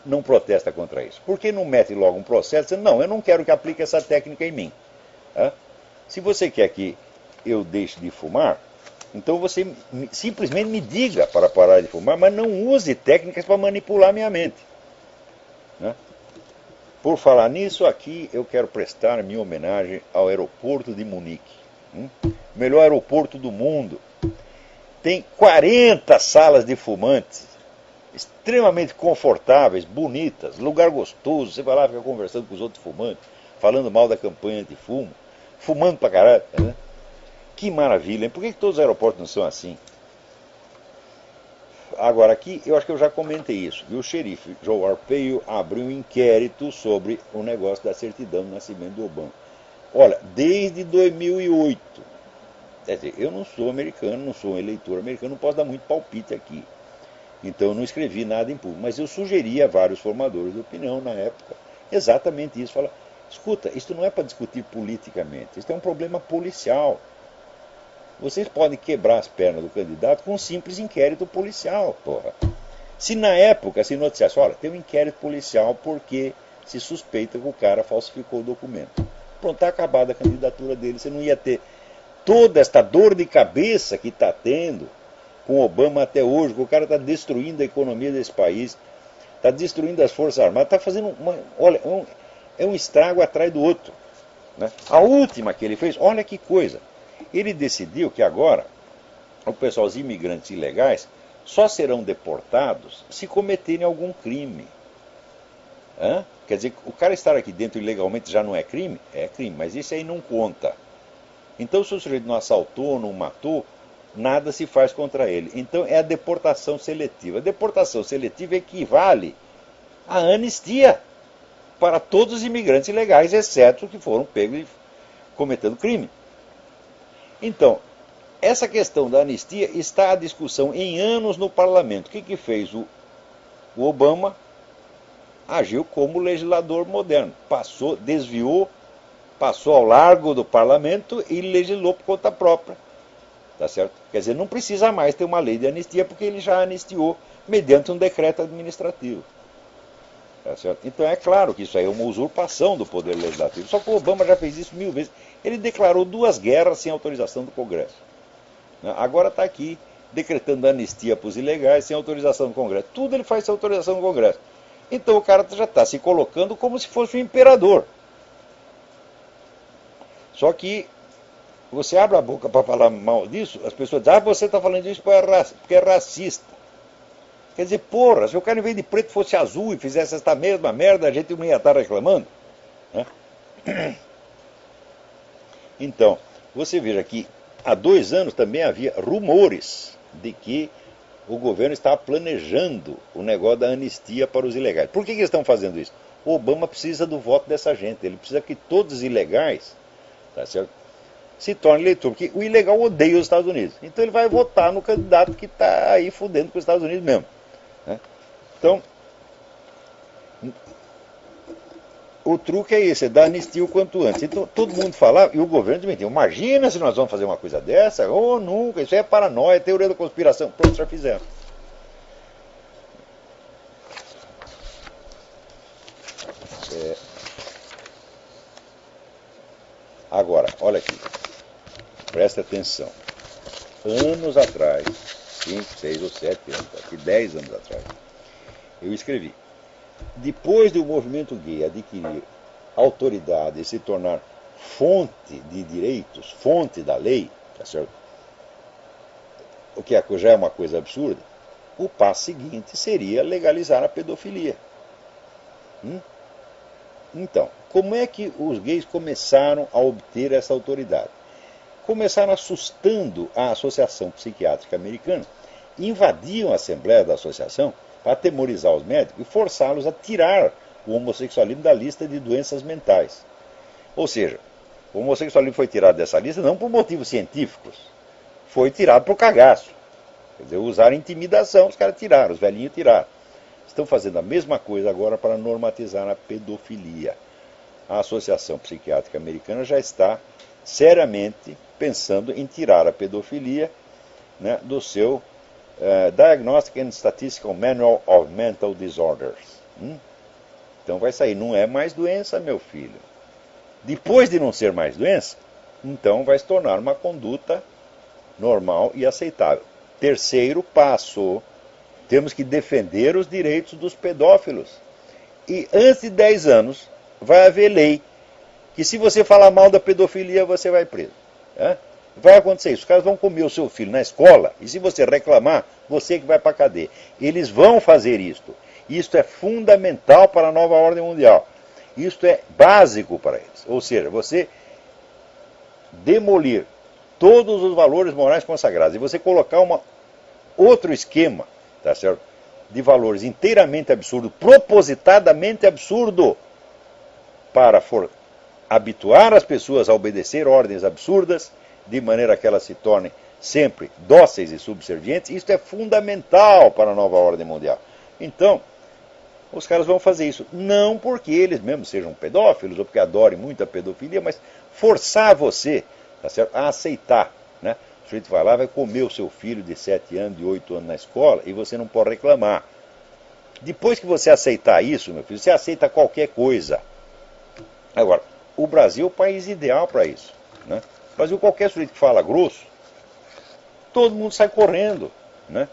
não protesta contra isso? Por que não mete logo um processo dizendo, não, eu não quero que aplique essa técnica em mim? Se você quer que eu deixe de fumar, então você simplesmente me diga para parar de fumar, mas não use técnicas para manipular minha mente. Por falar nisso, aqui eu quero prestar minha homenagem ao aeroporto de Munique. Melhor aeroporto do mundo. Tem 40 salas de fumantes, extremamente confortáveis, bonitas, lugar gostoso. Você vai lá, fica conversando com os outros fumantes, falando mal da campanha antifumo, fumando pra caralho, né? Que maravilha, hein? Por que todos os aeroportos não são assim? Agora aqui, eu acho que eu já comentei isso, que o xerife Joe Arpaio abriu um inquérito sobre o negócio da certidão de nascimento do Obama. Olha, desde 2008, quer dizer, eu não sou americano, não sou um eleitor americano, não posso dar muito palpite aqui. Então eu não escrevi nada em público, mas eu sugeri a vários formadores de opinião na época exatamente isso. Fala, escuta, isso não é para discutir politicamente, isso é um problema policial. Vocês podem quebrar as pernas do candidato com um simples inquérito policial, porra. Se na época se noticiasse, olha, tem um inquérito policial porque se suspeita que o cara falsificou o documento. Pronto, está acabada a candidatura dele. Você não ia ter toda esta dor de cabeça que está tendo com Obama até hoje, que o cara está destruindo a economia desse país, está destruindo as Forças Armadas, está fazendo é um estrago atrás do outro, né? A última que ele fez, olha que coisa, ele decidiu que agora os imigrantes ilegais só serão deportados se cometerem algum crime. Quer dizer, o cara estar aqui dentro ilegalmente já não é crime? É crime, mas isso aí não conta. Então, se o sujeito não assaltou, não matou, nada se faz contra ele. Então, é a deportação seletiva. A deportação seletiva equivale à anistia para todos os imigrantes ilegais, exceto os que foram pegos cometendo crime. Então, essa questão da anistia está à discussão em anos no parlamento. O que fez o Obama? Agiu como legislador moderno. Desviou, passou ao largo do parlamento e legislou por conta própria. Tá certo? Quer dizer, não precisa mais ter uma lei de anistia, porque ele já anistiou mediante um decreto administrativo. Tá certo? Então é claro que isso aí é uma usurpação do poder legislativo. Só que o Obama já fez isso 1000 vezes. Ele declarou 2 guerras sem autorização do Congresso. Agora está aqui decretando anistia para os ilegais sem autorização do Congresso. Tudo ele faz sem autorização do Congresso. Então o cara já está se colocando como se fosse um imperador. Só que você abre a boca para falar mal disso, as pessoas dizem, você está falando isso porque é racista. Quer dizer, porra, se o cara em vez de preto fosse azul e fizesse esta mesma merda, a gente não ia estar reclamando. Né? Então, você veja que há 2 anos também havia rumores de que o governo estava planejando o negócio da anistia para os ilegais. Por que eles estão fazendo isso? O Obama precisa do voto dessa gente. Ele precisa que todos os ilegais, tá certo, se tornem eleitor. Porque o ilegal odeia os Estados Unidos. Então ele vai votar no candidato que está aí fudendo com os Estados Unidos mesmo. Né? Então, o truque é esse, é dar anistia o quanto antes. Então todo mundo falava, e o governo admitiu, imagina se nós vamos fazer uma coisa dessa, ou nunca, isso é paranoia, teoria da conspiração. Pronto, já fizemos. Agora, olha aqui, presta atenção. Anos atrás, 5, 6 ou 7 anos, aqui 10 anos atrás, eu escrevi: depois do movimento gay adquirir autoridade e se tornar fonte de direitos, fonte da lei, tá certo? O que já é uma coisa absurda, o passo seguinte seria legalizar a pedofilia. Então, como é que os gays começaram a obter essa autoridade? Começaram assustando a Associação Psiquiátrica Americana, invadiam a Assembleia da Associação para atemorizar os médicos e forçá-los a tirar o homossexualismo da lista de doenças mentais. Ou seja, o homossexualismo foi tirado dessa lista não por motivos científicos, foi tirado por cagaço. Quer dizer, usaram intimidação, os caras tiraram, os velhinhos tiraram. Estão fazendo a mesma coisa agora para normatizar a pedofilia. A Associação Psiquiátrica Americana já está seriamente pensando em tirar a pedofilia, né, do seu Diagnostic and Statistical Manual of Mental Disorders. Então vai sair, não é mais doença, meu filho. Depois de não ser mais doença, então vai se tornar uma conduta normal e aceitável. Terceiro passo, temos que defender os direitos dos pedófilos. E antes de 10 anos, vai haver lei que se você falar mal da pedofilia, você vai preso. Vai acontecer isso. Os caras vão comer o seu filho na escola e se você reclamar, você que vai para a cadeia. Eles vão fazer isto. Isto é fundamental para a nova ordem mundial. Isto é básico para eles. Ou seja, você demolir todos os valores morais consagrados e você colocar outro esquema, tá certo, de valores inteiramente absurdo, propositadamente absurdo, para habituar as pessoas a obedecer ordens absurdas, de maneira que elas se tornem sempre dóceis e subservientes. Isto é fundamental para a nova ordem mundial. Então, os caras vão fazer isso, não porque eles mesmos sejam pedófilos, ou porque adorem muito a pedofilia, mas forçar você, tá certo, a aceitar, né? O sujeito vai lá, vai comer o seu filho de 7 anos, de 8 anos na escola, e você não pode reclamar. Depois que você aceitar isso, meu filho, você aceita qualquer coisa. Agora, o Brasil é o país ideal para isso, né? No Brasil, qualquer sujeito que fala grosso, todo mundo sai correndo, né?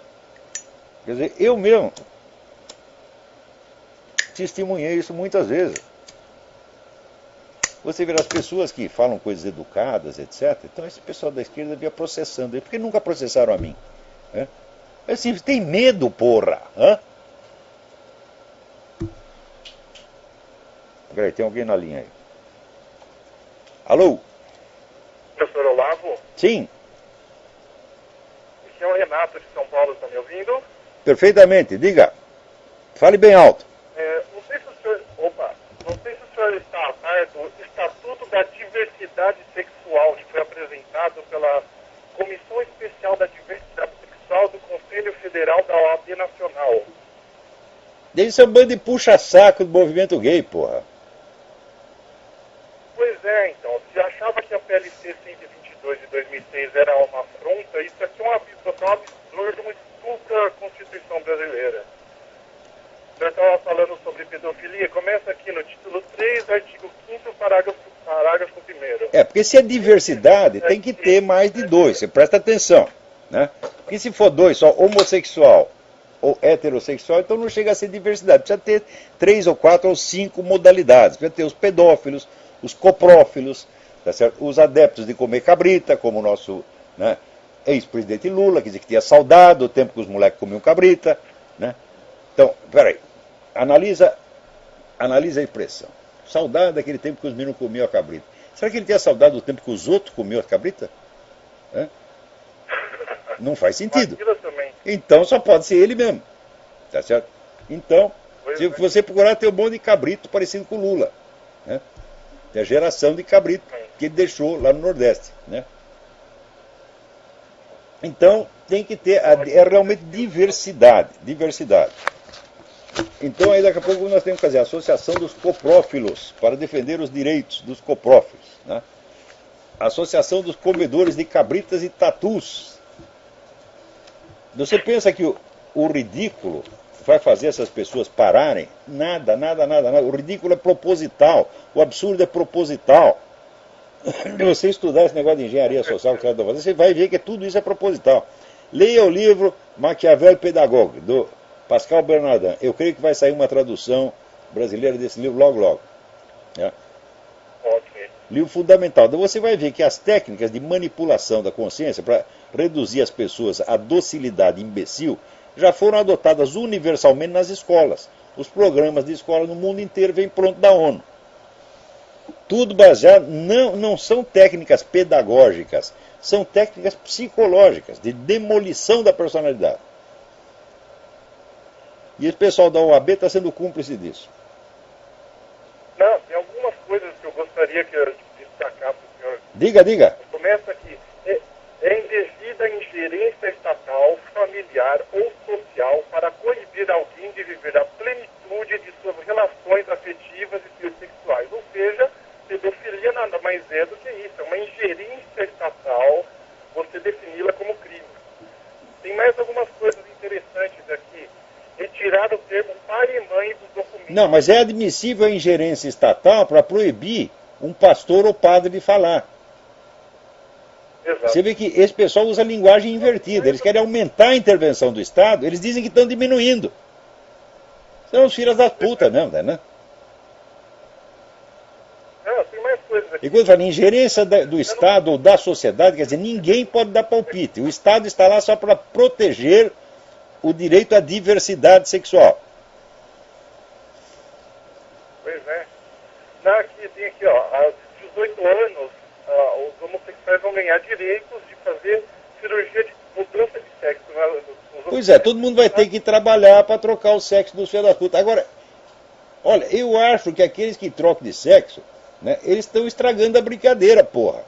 Quer dizer, eu mesmo testemunhei isso muitas vezes. Você vê as pessoas que falam coisas educadas, etc. Então esse pessoal da esquerda devia processando ele. Por que nunca processaram a mim? Assim, tem medo, porra. Peraí, tem alguém na linha aí. Alô? Professor Olavo? Sim. Esse é o Renato de São Paulo, está me ouvindo? Perfeitamente, diga. Fale bem alto. Não sei se o senhor está a par do Estatuto da Diversidade Sexual, que foi apresentado pela Comissão Especial da Diversidade Sexual do Conselho Federal da OAB Nacional. Isso é um bando de puxa-saco do movimento gay, porra. Pois é, então. Se achava que a PLC 122 de 2006 era uma afronta, isso aqui é um absurdo, um estupro à Constituição brasileira. O senhor estava falando sobre pedofilia, começa aqui no título 3, artigo 5º, parágrafo 1º. Porque se é diversidade, tem que ter mais de 2, você presta atenção, né? Porque se for 2, só homossexual ou heterossexual, então não chega a ser diversidade, precisa ter 3 ou 4 ou 5 modalidades, precisa ter os pedófilos, os coprófilos, tá certo? Os adeptos de comer cabrita, como o nosso, né, ex-presidente Lula, que dizia que tinha saudade do tempo que os moleques comiam cabrita, né? Então, peraí, analisa a expressão. Saudade daquele tempo que os meninos comiam a cabrita. Será que ele tinha saudade do tempo que os outros comiam a cabrita? Não faz sentido. Então só pode ser ele mesmo, tá certo? Então, Se você procurar, tem um monte de cabrito parecido com o Lula. Né? Tem a geração de cabrito que ele deixou lá no Nordeste. Né? Então, tem que ter realmente diversidade. Então, aí daqui a pouco nós temos que fazer a associação dos coprófilos para defender os direitos dos coprófilos. Né? A associação dos comedores de cabritas e tatus. Você pensa que o ridículo vai fazer essas pessoas pararem? Nada. O ridículo é proposital, o absurdo é proposital. Se você estudar esse negócio de engenharia social que você fazer, você vai ver que tudo isso é proposital. Leia o livro Maquiavel Pedagogue, do Pascal Bernardin. Eu creio que vai sair uma tradução brasileira desse livro logo. Né? Livro fundamental. Então você vai ver que as técnicas de manipulação da consciência para reduzir as pessoas à docilidade imbecil já foram adotadas universalmente nas escolas. Os programas de escola no mundo inteiro vêm pronto da ONU. Tudo baseado, não são técnicas pedagógicas, são técnicas psicológicas, de demolição da personalidade. E o pessoal da OAB está sendo cúmplice disso. Não, tem algumas coisas que eu gostaria de destacar para o senhor. Diga. Começa aqui. É indevida ingerência estatal, familiar ou social para coibir alguém de viver a plenitude de suas relações afetivas e sexuais. Ou seja, pedofilia nada mais é do que isso. É uma ingerência estatal, você defini-la como crime. Tem mais algumas coisas interessantes aqui. Retirar o termo pai e mãe dos documentos. Não, mas é admissível a ingerência estatal para proibir um pastor ou padre de falar. Exato. Você vê que esse pessoal usa linguagem invertida. Eles querem aumentar a intervenção do Estado, eles dizem que estão diminuindo. São os filhos das putas mesmo, né? Tem mais coisas aqui. E quando fala ingerência do Estado ou da sociedade, quer dizer, ninguém pode dar palpite. O Estado está lá só para proteger o direito à diversidade sexual. Pois é. Tem aqui, aos 18 anos, os homossexuais vão ganhar direitos de fazer cirurgia de mudança de sexo. Pois é, todo mundo vai ter que trabalhar para trocar o sexo dos filhos da puta. Agora, olha, eu acho que aqueles que trocam de sexo, né, eles estão estragando a brincadeira, porra.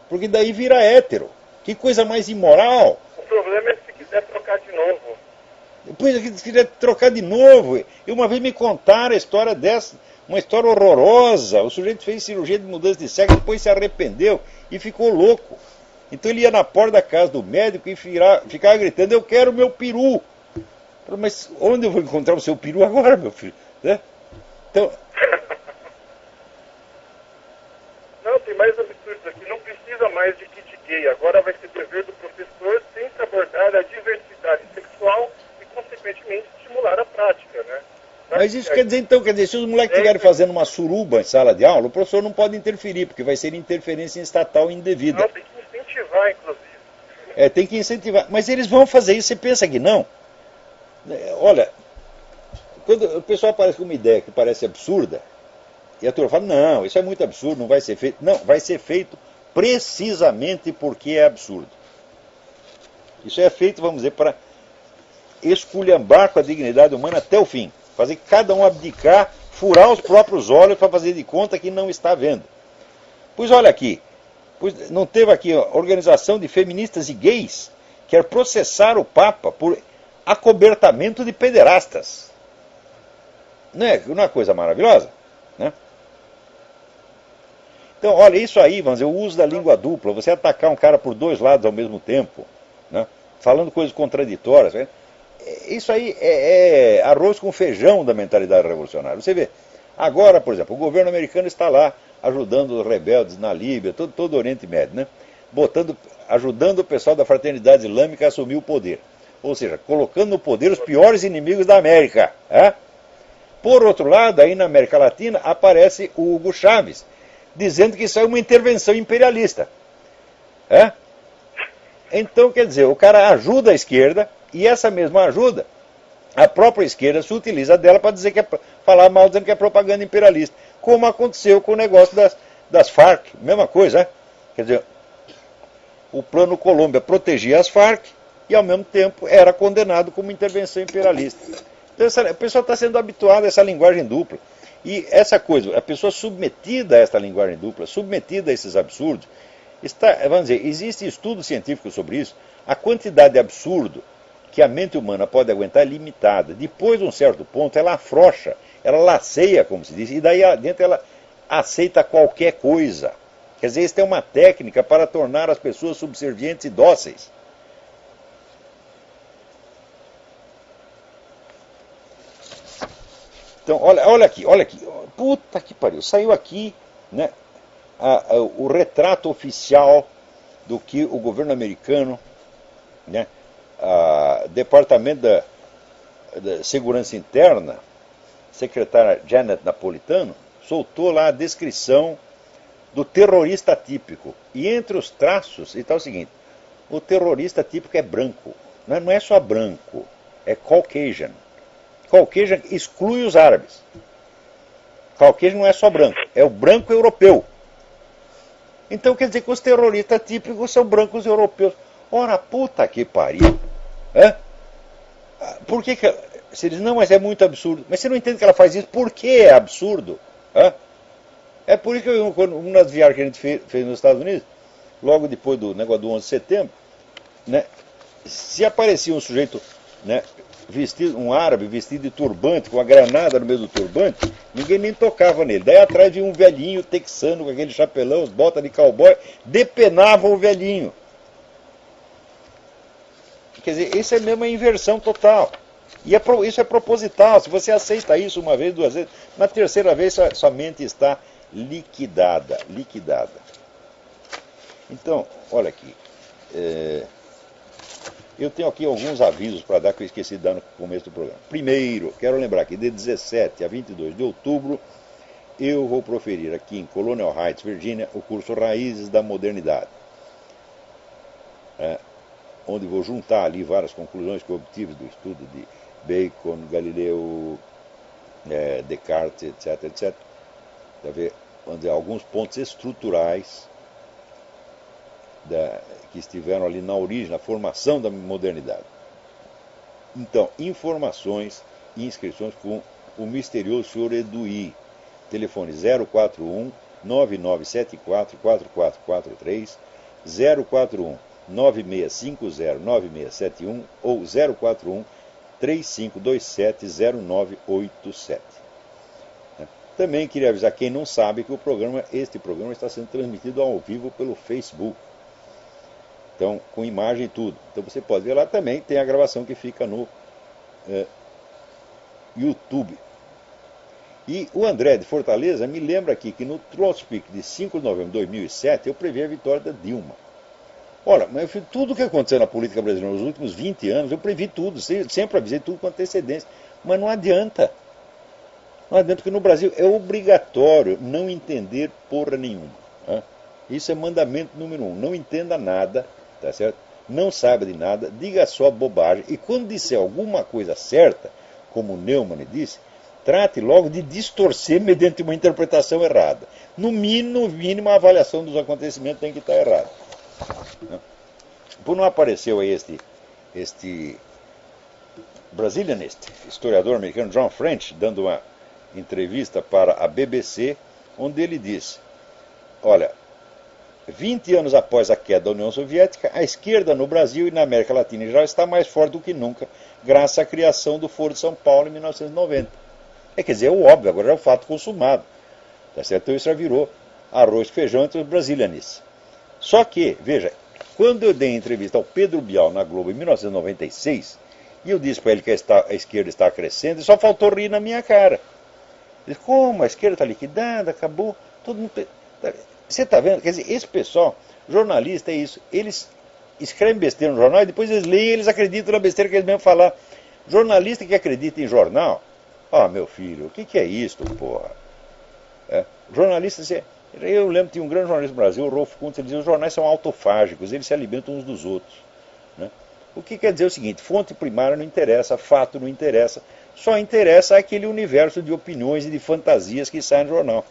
Porque daí vira hétero. Que coisa mais imoral. O problema é se quiser trocar de novo. Depois, se quiser trocar de novo. E uma vez me contaram a história dessa, uma história horrorosa. O sujeito fez cirurgia de mudança de sexo, depois se arrependeu e ficou louco. Então ele ia na porta da casa do médico e ficava gritando: eu quero meu peru. Mas onde eu vou encontrar o seu peru agora, meu filho? Né? Então... Não, tem mais absurdos aqui. Não precisa mais de kit gay. Agora vai ser dever do professor sempre abordar a diversidade sexual e, consequentemente, estimular a prática, né? Mas isso quer dizer, se os moleques estiverem fazendo uma suruba em sala de aula, o professor não pode interferir, porque vai ser interferência estatal indevida. Não, tem que incentivar, inclusive. Tem que incentivar. Mas eles vão fazer isso, você pensa que não? Olha, quando o pessoal aparece com uma ideia que parece absurda, e a turma fala: não, isso é muito absurdo, não vai ser feito. Não, vai ser feito precisamente porque é absurdo. Isso é feito, vamos dizer, para esculhambar com a dignidade humana até o fim. Fazer cada um abdicar, furar os próprios olhos para fazer de conta que não está vendo. Pois olha aqui, não teve aqui a organização de feministas e gays quer processar o Papa por acobertamento de pederastas. Não é uma coisa maravilhosa? Né? Então, olha, isso aí, vamos dizer, o uso da língua dupla, você atacar um cara por dois lados ao mesmo tempo, né? Falando coisas contraditórias, né? Isso aí é arroz com feijão da mentalidade revolucionária. Você vê, agora, por exemplo, o governo americano está lá ajudando os rebeldes na Líbia, todo o Oriente Médio, né? Ajudando o pessoal da fraternidade islâmica a assumir o poder. Ou seja, colocando no poder os piores inimigos da América. Por outro lado, aí na América Latina, aparece o Hugo Chávez, dizendo que isso é uma intervenção imperialista. Então, quer dizer, o cara ajuda a esquerda, e essa mesma ajuda, a própria esquerda se utiliza dela para dizer que falar mal, dizendo que é propaganda imperialista. Como aconteceu com o negócio das Farc, mesma coisa, Quer dizer, o Plano Colômbia protegia as Farc e, ao mesmo tempo, era condenado como intervenção imperialista. Então, a pessoa está sendo habituada a essa linguagem dupla. E essa coisa, a pessoa submetida a essa linguagem dupla, submetida a esses absurdos, vamos dizer, existe estudo científico sobre isso, a quantidade de absurdo que a mente humana pode aguentar é limitada. Depois de um certo ponto, ela afrouxa, ela laceia, como se diz, e daí dentro ela aceita qualquer coisa. Quer dizer, isso é uma técnica para tornar as pessoas subservientes e dóceis. Então, olha aqui. Puta que pariu. Saiu aqui, né, o retrato oficial do que o governo americano, né, Departamento da Segurança Interna, secretária Janet Napolitano, soltou lá a descrição do terrorista típico. E entre os traços está o seguinte: o terrorista típico é branco. Não é só branco, é Caucasian. Caucasian exclui os árabes. Caucasian não é só branco, é o branco europeu. Então quer dizer que os terroristas típicos são brancos europeus. Ora, puta que pariu. Por que você diz, não, mas é muito absurdo. Mas você não entende que ela faz isso? Por que é absurdo? É por isso que uma das viagens que a gente fez nos Estados Unidos, logo depois do negócio do 11 de setembro, né, se aparecia um sujeito, né, vestido, um árabe vestido de turbante, com a granada no meio do turbante, ninguém nem tocava nele. Daí atrás vinha um velhinho texano com aquele chapelão, as botas de cowboy, depenavam o velhinho. Quer dizer, isso é mesmo uma inversão total. E isso é proposital. Se você aceita isso uma vez, duas vezes, na terceira vez sua mente está liquidada. Então, olha aqui. Eu tenho aqui alguns avisos para dar que eu esqueci de dar no começo do programa. Primeiro, quero lembrar que de 17 a 22 de outubro, eu vou proferir aqui em Colonial Heights, Virgínia, o curso Raízes da Modernidade. Onde vou juntar ali várias conclusões que eu obtive do estudo de Bacon, Galileu, Descartes, etc. Onde há alguns pontos estruturais que estiveram ali na origem, na formação da modernidade. Então, informações e inscrições com o misterioso senhor Eduí. Telefone 041 9974 4443, 041 9650 9671 ou 041 3527 0987. Também queria avisar quem não sabe que este programa está sendo transmitido ao vivo pelo Facebook. Então, com imagem e tudo. Então você pode ver lá também, tem a gravação que fica no YouTube. E o André de Fortaleza me lembra aqui que no Trollspeak de 5 de novembro de 2007 eu previ a vitória da Dilma. Ora, mas tudo o que aconteceu na política brasileira nos últimos 20 anos, eu previ tudo, sempre avisei tudo com antecedência. Mas não adianta. Não adianta, porque no Brasil é obrigatório não entender porra nenhuma. Isso é mandamento número 1. Não entenda nada, tá certo? Não saiba de nada, diga só bobagem. E quando disser alguma coisa certa, como o Neumann disse, trate logo de distorcer mediante uma interpretação errada. No mínimo, a avaliação dos acontecimentos tem que estar errada. Por não apareceu aí este Brazilianist, historiador americano John French, dando uma entrevista para a BBC, onde ele disse: olha, 20 anos após a queda da União Soviética, a esquerda no Brasil e na América Latina em geral está mais forte do que nunca, graças à criação do Foro de São Paulo em 1990. Quer dizer, é o óbvio, agora é o fato consumado. Tá certo? Então isso já virou arroz e feijão entre os brasilianistas. Só que, veja, quando eu dei entrevista ao Pedro Bial na Globo em 1996, e eu disse para ele que a esquerda está crescendo, só faltou rir na minha cara. Ele disse, como? A esquerda está liquidada, acabou, todo mundo... Você está vendo? Quer dizer, esse pessoal, jornalista é isso, eles escrevem besteira no jornal e depois eles leem e eles acreditam na besteira que eles mesmos falar. Jornalista que acredita em jornal, meu filho, o que é isso, porra? Jornalista, eu lembro que tinha um grande jornalista no Brasil, o Rolf Kuntz, ele dizia, os jornais são autofágicos, eles se alimentam uns dos outros. Né? O que quer dizer o seguinte, fonte primária não interessa, fato não interessa, só interessa aquele universo de opiniões e de fantasias que saem no jornal.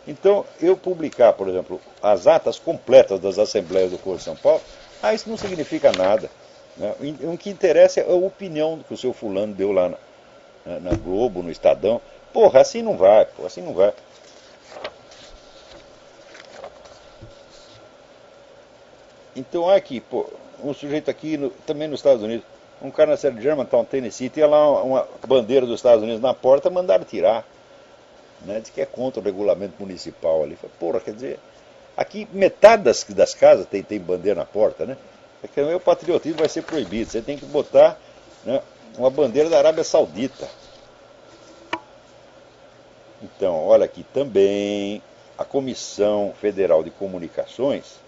Então, eu publicar, por exemplo, as atas completas das assembleias do Foro de São Paulo, isso não significa nada. Né? O que interessa é a opinião que o seu fulano deu lá na Globo, no Estadão. Porra, assim não vai, pô, assim não vai. Então, aqui, pô, um sujeito aqui, também nos Estados Unidos, um cara na cidade de Germantown, Tennessee, tinha lá uma bandeira dos Estados Unidos na porta, mandaram tirar. Né? Diz que é contra o regulamento municipal ali. Falei, porra, quer dizer, aqui metade das casas tem bandeira na porta, né? É que o patriotismo vai ser proibido. Você tem que botar, né, uma bandeira da Arábia Saudita. Então, olha aqui também, a Comissão Federal de Comunicações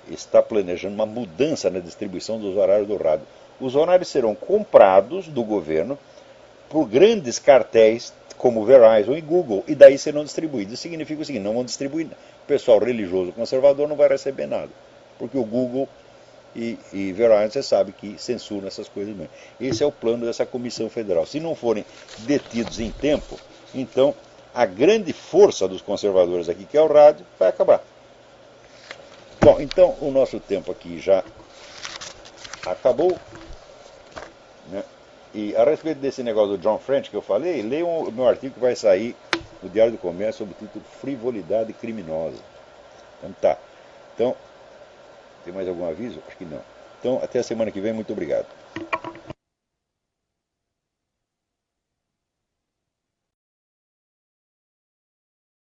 está planejando uma mudança na distribuição dos horários do rádio. Os horários serão comprados do governo por grandes cartéis como Verizon e Google, e daí serão distribuídos. Isso significa o seguinte, não vão distribuir. O pessoal religioso conservador não vai receber nada, porque o Google e Verizon, você sabe que censuram essas coisas mesmo. Esse é o plano dessa Comissão Federal. Se não forem detidos em tempo, então a grande força dos conservadores aqui, que é o rádio, vai acabar. Bom, então o nosso tempo aqui já acabou. Né? E a respeito desse negócio do John French que eu falei, leia o meu artigo que vai sair no Diário do Comércio sob o título Frivolidade Criminosa. Então tá. Então, tem mais algum aviso? Acho que não. Então, até a semana que vem, muito obrigado.